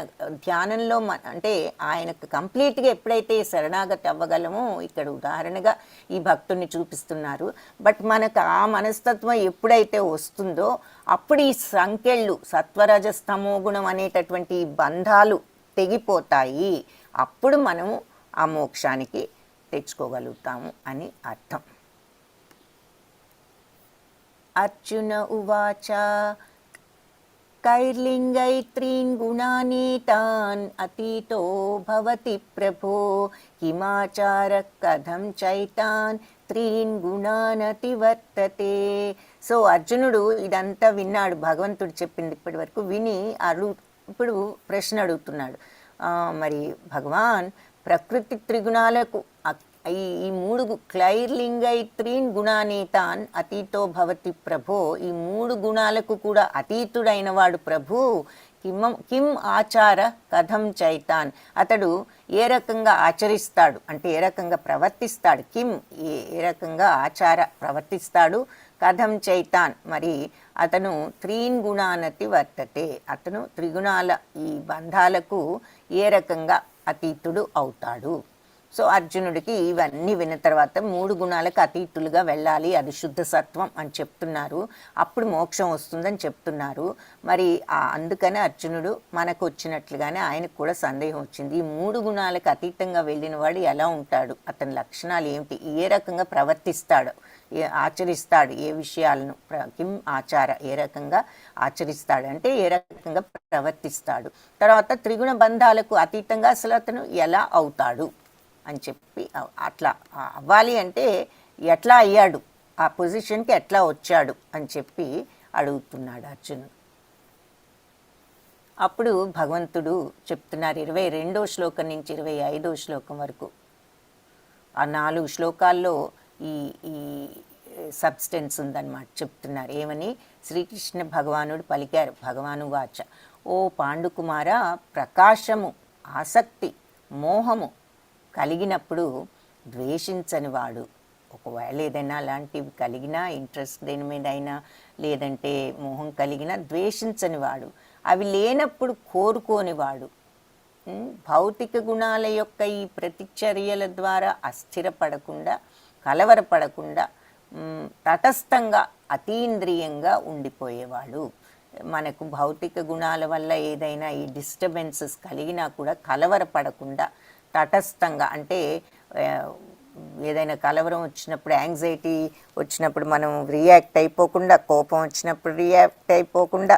ధ్యానంలో అంటే ఆయనకు కంప్లీట్గా ఎప్పుడైతే శరణాగతి అవ్వగలమో, ఇక్కడ ఉదాహరణగా ఈ భక్తుడిని చూపిస్తున్నారు. బట్ మనకు ఆ మనస్తత్వం ఎప్పుడైతే వస్తుందో అప్పుడు ఈ సంఖ్యలు సత్వరజస్తమో గుణం అనేటటువంటి బంధాలు తెగిపోతాయి. అప్పుడు మనము ఆ మోక్షానికి తెచ్చుకోగలుగుతాము అని అర్థం. అర్జున ఉవాచ कैर्लिङ्गैत्रीन् गुणानीतान् अतीतो भवति प्रभो किमाचारः कथं चैतान् త్రీన్ గుణానతివర్తతే. సో అర్జునుడు ఇదంతా విన్నాడు, భగవంతుడు చెప్పింది ఇప్పటి వరకు విని ఇప్పుడు ప్రశ్న అడుగుతున్నాడు. మరి భగవాన్ ప్రకృతి త్రిగుణాలకు ఈ మూడు క్లైర్లింగైత్రీన్ గుణానీతాన్ అతీతో భవతి ప్రభో, ఈ మూడు గుణాలకు కూడా అతీతుడైన వాడు ప్రభు. కిం ఆచార కథం చైతాన్, అతడు ఏ రకంగా ఆచరిస్తాడు అంటే ఏ రకంగా ప్రవర్తిస్తాడు, కిం ఏ రకంగా ఆచార ప్రవర్తిస్తాడు, కథం చైతాన్ మరి అతను త్రీన్ గుణానతి వర్తతే, అతను త్రిగుణాల ఈ బంధాలకు ఏ రకంగా అతీతుడు అవుతాడు. సో అర్జునుడికి ఇవన్నీ విన్న తర్వాత మూడు గుణాలకు అతీతులుగా వెళ్ళాలి, అది శుద్ధ సత్వం అని చెప్తున్నారు, అప్పుడు మోక్షం వస్తుందని చెప్తున్నారు. మరి అందుకనే అర్జునుడు మనకు వచ్చినట్లుగానే ఆయనకు కూడా సందేహం వచ్చింది. ఈ మూడు గుణాలకు అతీతంగా వెళ్ళిన వాడు ఎలా ఉంటాడు, అతని లక్షణాలు ఏమిటి, ఏ రకంగా ప్రవర్తిస్తాడు, ఆచరిస్తాడు, ఏ విషయాలను కిం ఆచార ఏ రకంగా ఆచరిస్తాడు అంటే ఏ రకంగా ప్రవర్తిస్తాడు, తర్వాత త్రిగుణ బంధాలకు అతీతంగా అసలు అతను ఎలా అవుతాడు అని చెప్పి, అట్లా అవ్వాలి అంటే ఎట్లా అయ్యాడు, ఆ పొజిషన్కి ఎట్లా వచ్చాడు అని చెప్పి అడుగుతున్నాడు అర్జునుడు. అప్పుడు భగవంతుడు చెప్తున్నారు 22వ శ్లోకం నుంచి 25వ శ్లోకం వరకు, ఆ 4 శ్లోకాల్లో ఈ సబ్స్టెన్స్ ఉందన్నమాట చెప్తున్నారు. ఏమని శ్రీకృష్ణ భగవానుడు పలికారు, భగవాను వాచ, ఓ పాండుకుమార, ప్రకాశము ఆసక్తి మోహము కలిగినప్పుడు ద్వేషించని వాడు, ఒకవేళ ఏదైనా అలాంటివి కలిగినా ఇంట్రెస్ట్ దేని మీద అయినా లేదంటే మోహం కలిగినా ద్వేషించని వాడు, అవి లేనప్పుడు కోరుకోనివాడు, భౌతిక గుణాల యొక్క ఈ ప్రతిచర్యల ద్వారా అస్థిరపడకుండా కలవరపడకుండా తటస్థంగా అతీంద్రియంగా ఉండిపోయేవాడు. మనకు భౌతిక గుణాల వల్ల ఏదైనా ఈ డిస్టర్బెన్సెస్ కలిగినా కూడా కలవరపడకుండా తటస్థంగా అంటే ఏదైనా కలవరం వచ్చినప్పుడు యాంగ్జైటీ వచ్చినప్పుడు మనం రియాక్ట్ అయిపోకుండా, కోపం వచ్చినప్పుడు రియాక్ట్ అయిపోకుండా,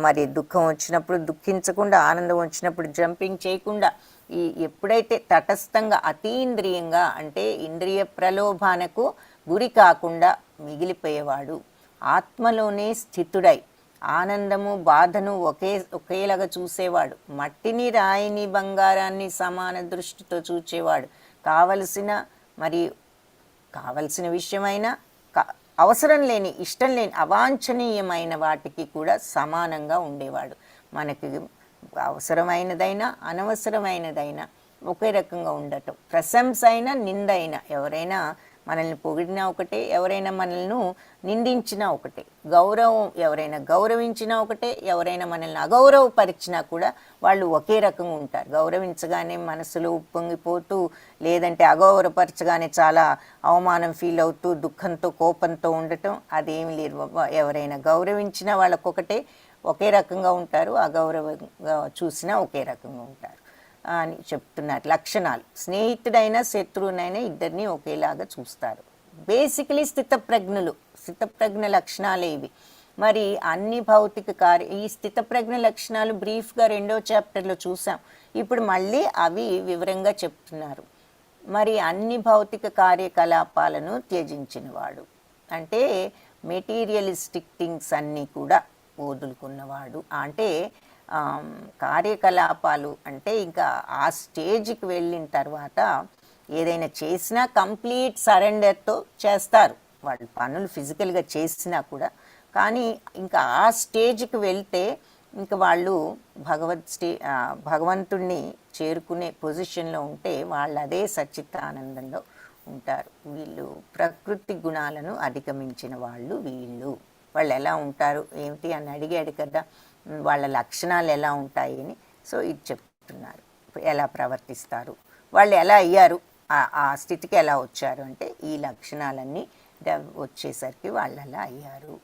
మరి దుఃఖం వచ్చినప్పుడు దుఃఖించకుండా, ఆనందం వచ్చినప్పుడు జంపింగ్ చేయకుండా, ఎప్పుడైతే తటస్థంగా అతీంద్రియంగా అంటే ఇంద్రియ ప్రలోభానకు గురి కాకుండా మిగిలిపోయేవాడు, ఆత్మలోనే స్థితుడై ఆనందము బాధను ఒకేలాగా చూసేవాడు, మట్టిని రాయిని బంగారాన్ని సమాన దృష్టితో చూచేవాడు, కావలసిన విషయమైన అవసరం లేని ఇష్టం లేని అవాంఛనీయమైన వాటికి కూడా సమానంగా ఉండేవాడు. మనకి అవసరమైనదైనా అనవసరమైనదైనా ఒకే రకంగా ఉండటం, ప్రశంస అయినా నింద అయినా, ఎవరైనా మనల్ని పొగిడినా ఒకటే, ఎవరైనా మనల్ని నిందించినా ఒకటే, గౌరవం ఎవరైనా గౌరవించినా ఒకటే, ఎవరైనా మనల్ని అగౌరవపరిచినా కూడా వాళ్ళు ఒకే రకంగా ఉంటారు. గౌరవించగానే మనసులో ఉప్పొంగిపోతూ, లేదంటే అగౌరవపరచగానే చాలా అవమానం ఫీల్ అవుతూ దుఃఖంతో కోపంతో ఉండటం అదేమి లేదు. ఎవరైనా గౌరవించినా వాళ్ళకొకటే ఒకే రకంగా ఉంటారు, అగౌరవంగా చూసినా ఒకే రకంగా ఉంటారు అని చెప్తున్నారు లక్షణాలు. స్నేహితుడైనా శత్రువునైనా ఇద్దరిని ఒకేలాగా చూస్తారు బేసికలీ స్థితప్రజ్ఞ లక్షణాలే ఇవి. మరి అన్ని భౌతిక ఈ స్థితప్రజ్ఞ లక్షణాలు బ్రీఫ్గా 2వ చాప్టర్లో చూసాం. ఇప్పుడు మళ్ళీ అవి వివరంగా చెప్తున్నారు. మరి అన్ని భౌతిక కార్యకలాపాలను త్యజించినవాడు అంటే మెటీరియలిస్టిక్ థింగ్స్ అన్నీ కూడా వదులుకున్నవాడు. అంటే కార్యకలాపాలు అంటే ఇంకా ఆ స్టేజ్కి వెళ్ళిన తర్వాత ఏదైనా చేసినా కంప్లీట్ సరెండర్తో చేస్తారు వాళ్ళు, పనులు ఫిజికల్గా చేసినా కూడా. కానీ ఇంకా ఆ స్టేజ్కి వెళ్తే ఇంకా వాళ్ళు భగవంతుణ్ణి చేరుకునే పొజిషన్లో ఉంటే వాళ్ళు అదే సచ్చిత్తానందంలో ఉంటారు. వీళ్ళు ప్రకృతి గుణాలను అధిగమించిన వాళ్ళు వాళ్ళు ఎలా ఉంటారు ఏమిటి అని అడిగాడు కదా, వాళ్ళ లక్షణాలు ఎలా ఉంటాయి అని. సో ఇది చెప్తున్నారు, ఎలా ప్రవర్తిస్తారు, వాళ్ళు ఎలా అయ్యారు, ఆ స్థితికి ఎలా వచ్చారు అంటే ఈ లక్షణాలన్నీ వచ్చేసరికి వాళ్ళు అలా అయ్యారు.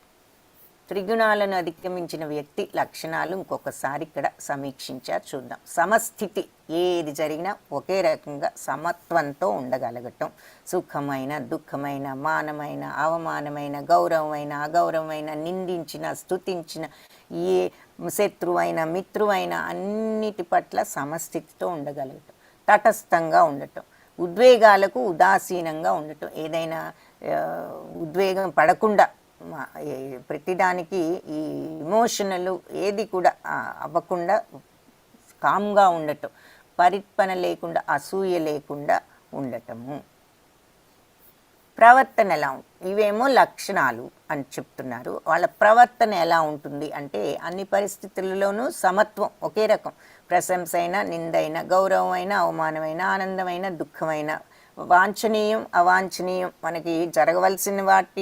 త్రిగుణాలను అధిగమించిన వ్యక్తి లక్షణాలు ఇంకొకసారి ఇక్కడ సమీక్షించారు, చూద్దాం. సమస్థితి, ఏది జరిగినా ఒకే రకంగా సమత్వంతో ఉండగలగటం. సుఖమైన, దుఃఖమైన, మానమైన, అవమానమైన, గౌరవమైన, అగౌరవమైన, నిందించిన, స్తుతించిన, ఏ శత్రువైన, మిత్రువైన అన్నిటి పట్ల సమస్థితితో ఉండగలగటం. తటస్థంగా ఉండటం, ఉద్వేగాలకు ఉదాసీనంగా ఉండటం, ఏదైనా ఉద్వేగం పడకుండా ప్రతిదానికి ఈ ఇమోషనల్ ఏది కూడా అవ్వకుండా కామ్గా ఉండటం, పరిపన లేకుండా, అసూయ లేకుండా ఉండటము. ప్రవర్తన ఎలా ఉంటుంది, ఇవేమో లక్షణాలు అని చెప్తున్నారు. వాళ్ళ ప్రవర్తన ఎలా ఉంటుంది అంటే అన్ని పరిస్థితుల్లోనూ సమత్వం, ఒకే రకం. ప్రశంస అయినా, నిందైన, గౌరవమైన, అవమానమైన, ఆనందమైన, దుఃఖమైన, వాంఛనీయం, అవాంఛనీయం, మనకి జరగవలసిన వాటి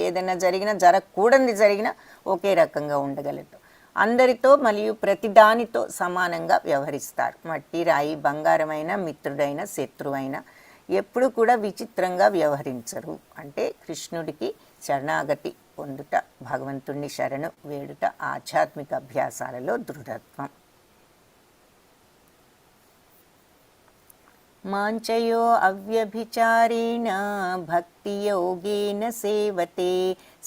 ఏదైనా జరిగినా, జరగకూడనిది జరిగినా ఒకే రకంగా ఉండగలటం. అందరితో మరియు ప్రతిదానితో సమానంగా వ్యవహరిస్తారు. మట్టి, రాయి, బంగారమైన, మిత్రుడైన, శత్రువైన ఎప్పుడు కూడా విచిత్రంగా వ్యవహరించరు. అంటే కృష్ణుడికి శరణాగతి పొందుట, భగవంతుణ్ణి శరణు వేడుట ఆధ్యాత్మిక అభ్యాసాలలో దృఢత్వం. మాంచయో అవ్యభిచారేణ భక్తి యోగేన సేవతే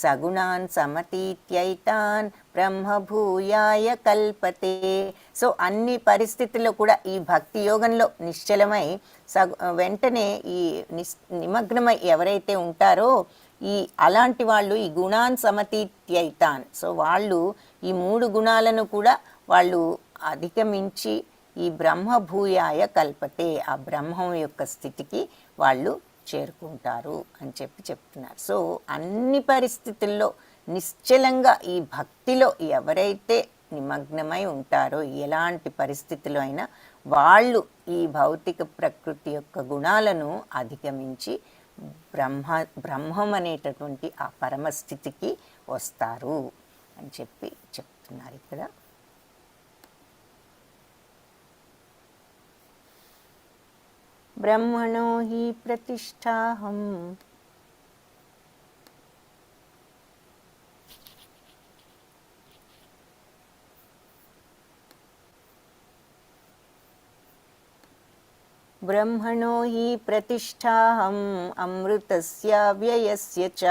సగుణాన్ సమతీత్యైతాన్ బ్రహ్మభూయాయ కల్పతే. సో అన్ని పరిస్థితుల్లో కూడా ఈ భక్తి యోగంలో నిశ్చలమై వెంటనే ఈ నిమగ్నమై ఎవరైతే ఉంటారో అలాంటి వాళ్ళు ఈ గుణాన్ సమతీత్యైతాన్, సో వాళ్ళు ఈ 3 గుణాలను కూడా వాళ్ళు అధిగమించి ఈ బ్రహ్మభూయాయ కల్పతే, ఆ బ్రహ్మం యొక్క స్థితికి వాళ్ళు చేరుకుంటారు అని చెప్తున్నారు. సో అన్ని పరిస్థితుల్లో నిశ్చలంగా ఈ భక్తిలో ఎవరైతే నిమగ్నమై ఉంటారో, ఎలాంటి పరిస్థితుల్లో అయినా వాళ్ళు ఈ భౌతిక ప్రకృతి యొక్క గుణాలను అధిగమించి బ్రహ్మం అనేటటువంటి ఆ పరమస్థితికి వస్తారు అని చెప్తున్నారు ఇక్కడ. బ్రహ్మణో హి ప్రతిష్టాహం బ్రహ్మణో హి ప్రతిష్టాహం అమృతస్య వ్యయస్య చ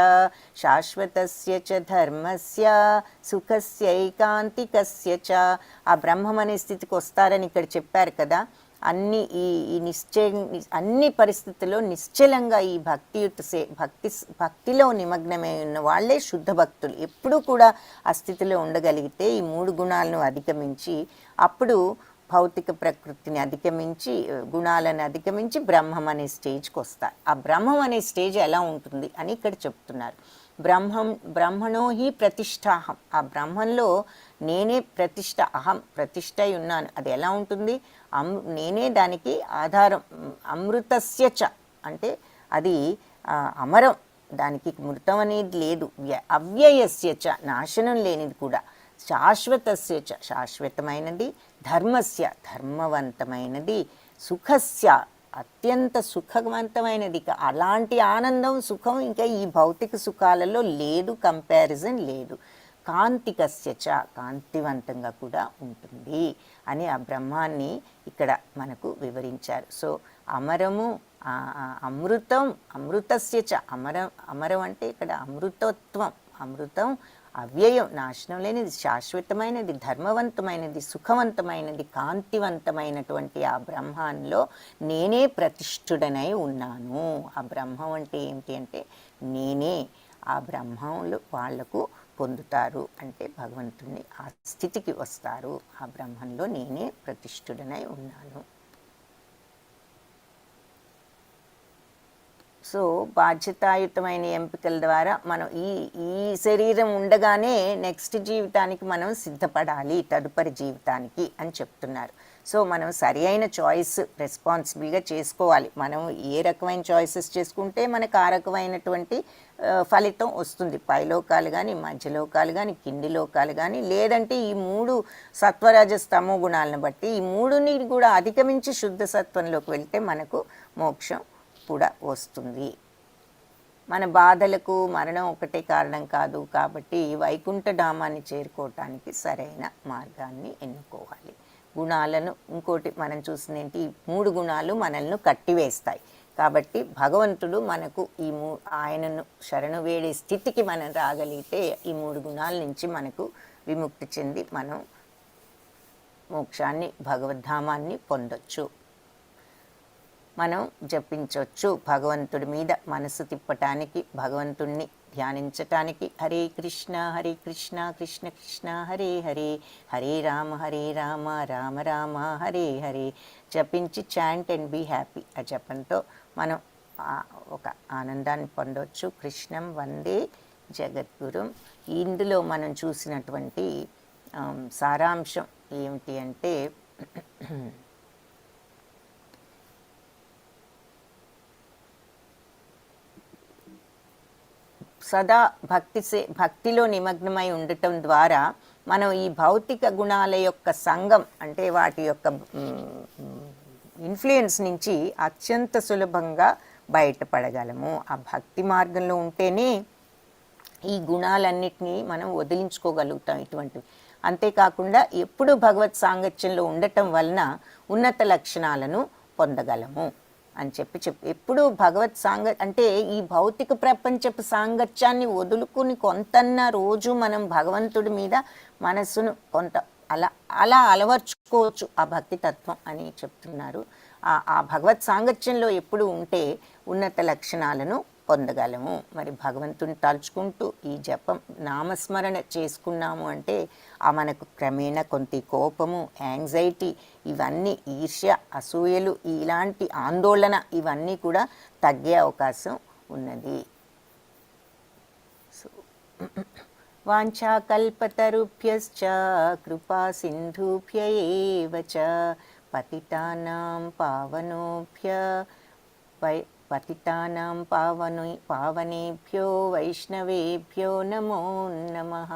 శాశ్వతస్య చ ధర్మస్య సుఖస్యైకాంతికస్య చ. ఆ బ్రహ్మం అనే స్థితికి వస్తారని ఇక్కడ చెప్పారు కదా. అన్ని పరిస్థితుల్లో నిశ్చలంగా ఈ భక్తిలో నిమగ్నమై ఉన్న వాళ్ళే శుద్ధ భక్తులు. ఎప్పుడూ కూడా ఆ స్థితిలో ఉండగలిగితే ఈ 3 గుణాలను అధిగమించి అప్పుడు భౌతిక ప్రకృతిని అధిగమించి గుణాలను అధిగమించి బ్రహ్మం అనే స్టేజ్కి వస్తారు. ఆ బ్రహ్మం అనే స్టేజ్ ఎలా ఉంటుంది అని ఇక్కడ చెప్తున్నారు. బ్రహ్మణో హి ప్రతిష్టాహం, ఆ బ్రహ్మంలో నేనే ప్రతిష్ట, అహం ప్రతిష్ట అయి ఉన్నాను. అది ఎలా ఉంటుంది, నేనే దానికి ఆధారం. అమృతస్య చ అంటే అది అమరం, దానికి మృతం అనేది లేదు. అవ్యయస్య చ నాశనం లేనిది కూడా. శాశ్వతస్య చ శాశ్వతమైనది. ధర్మస్య ధర్మవంతమైనది. సుఖస్య అత్యంత సుఖవంతమైనది. అలాంటి ఆనందం, సుఖం ఇంకా ఈ భౌతిక సుఖాలలో లేదు, కంపారిజన్ లేదు. కాంతికస్య చ కాంతివంతంగా కూడా ఉంటుంది అని ఆ బ్రహ్మాన్ని ఇక్కడ మనకు వివరించారు. సో అమరము, అమృతం, అమృతస్య చ అమరం. అమరం అంటే ఇక్కడ అమృతత్వం. అమృతం అవ్యయం, నాశనం లేనిది, శాశ్వతమైనది, ధర్మవంతమైనది, సుఖవంతమైనది, కాంతివంతమైనటువంటి ఆ బ్రహ్మంలో నేనే ప్రతిష్ఠుడనై ఉన్నాను. ఆ బ్రహ్మం అంటే ఏంటి అంటే నేనే. ఆ బ్రహ్మములు వాళ్లకు పొందుతారు అంటే భగవంతుని ఆ స్థితికి వస్తారు. ఆ బ్రహ్మంలో నేనే ప్రతిష్ఠుడనై ఉన్నాను. సో బాధ్యతాయుతమైన ఎంపికల ద్వారా మనం ఈ ఈ శరీరం ఉండగానే నెక్స్ట్ జీవితానికి మనం సిద్ధపడాలి, తదుపరి జీవితానికి అని చెప్తున్నారు. సో మనం సరి అయిన చాయిస్ రెస్పాన్సిబుల్గా చేసుకోవాలి. మనం ఏ రకమైన చాయిసెస్ చేసుకుంటే మనకు ఆ రకమైనటువంటి ఫలితం వస్తుంది. పైలోకాలు కానీ, మధ్యలోకాలు కానీ, కింది లోకాలు కానీ, లేదంటే ఈ 3 సత్వరజస్తమో గుణాలను బట్టి ఈ 3ని కూడా అధిగమించి శుద్ధ సత్వంలోకి వెళ్తే మనకు మోక్షం కూడా వస్తుంది. మన బాధలకు మరణం ఒకటే కారణం కాదు కాబట్టి వైకుంఠ ధామాన్ని చేరుకోవటానికి సరైన మార్గాన్ని ఎన్నుకోవాలి. గుణాలను ఇంకోటి మనం చూసిందేంటి, ఈ 3 గుణాలు మనల్ని కట్టివేస్తాయి. కాబట్టి భగవంతుడు మనకు ఆయనను శరణు వేడే స్థితికి మనం రాగలిగితే ఈ 3 గుణాల నుంచి మనకు విముక్తి చెంది మనం మోక్షాన్ని, భగవద్ధామాన్ని పొందొచ్చు. మనం జపించవచ్చు. భగవంతుడి మీద మనసు తిప్పటానికి, భగవంతుణ్ణి ధ్యానించటానికి హరే కృష్ణ కృష్ణ కృష్ణ హరే హరే, హరే రామ రామ రామ హరే హరే జపించి చాంట్ అండ్ బీ హ్యాపీ. ఆ జపంతో మనం ఒక ఆనందాన్ని పొందవచ్చు. కృష్ణం వందే జగద్గురుం. ఇందులో మనం చూసినటువంటి సారాంశం ఏమిటి అంటే సదా భక్తిలో నిమగ్నమై ఉండటం ద్వారా మనం ఈ భౌతిక గుణాల యొక్క సంఘం అంటే వాటి యొక్క ఇన్ఫ్లుయెన్స్ నుంచి అత్యంత సులభంగా బయటపడగలము. ఆ భక్తి మార్గంలో ఉంటేనే ఈ గుణాలన్నిటినీ మనం వదిలించుకోగలుగుతాం ఇటువంటివి. అంతేకాకుండా ఎప్పుడు భగవత్ సాంగత్యంలో ఉండటం వలన ఉన్నత లక్షణాలను పొందగలము అని చెప్పి ఎప్పుడు భగవత్ అంటే ఈ భౌతిక ప్రపంచపు సాంగత్యాన్ని వదులుకుని కొంతన్నా రోజు మనం భగవంతుడి మీద మనస్సును కొంత అలా అలవర్చుకోవచ్చు ఆ భక్తి తత్వం అని చెప్తున్నారు. ఆ భగవత్ సాంగత్యంలో ఎప్పుడు ఉంటే ఉన్నత లక్షణాలను పొందగలము. మరి భగవంతుని తలుచుకుంటూ ఈ జపం నామస్మరణ చేసుకున్నాము అంటే మనకు క్రమేణా కొంత కోపము, యాంగ్జైటీ, ఇవన్నీ ఈర్ష్య, అసూయలు, ఇలాంటి ఆందోళన ఇవన్నీ కూడా తగ్గే అవకాశం ఉన్నది. సో వాంఛాకల్పతరుభ్యశ్చ కృపా సింధుభ్య ఏవ చ పతితానాం పావనేభ్యో వైష్ణవేభ్యో నమో నమః.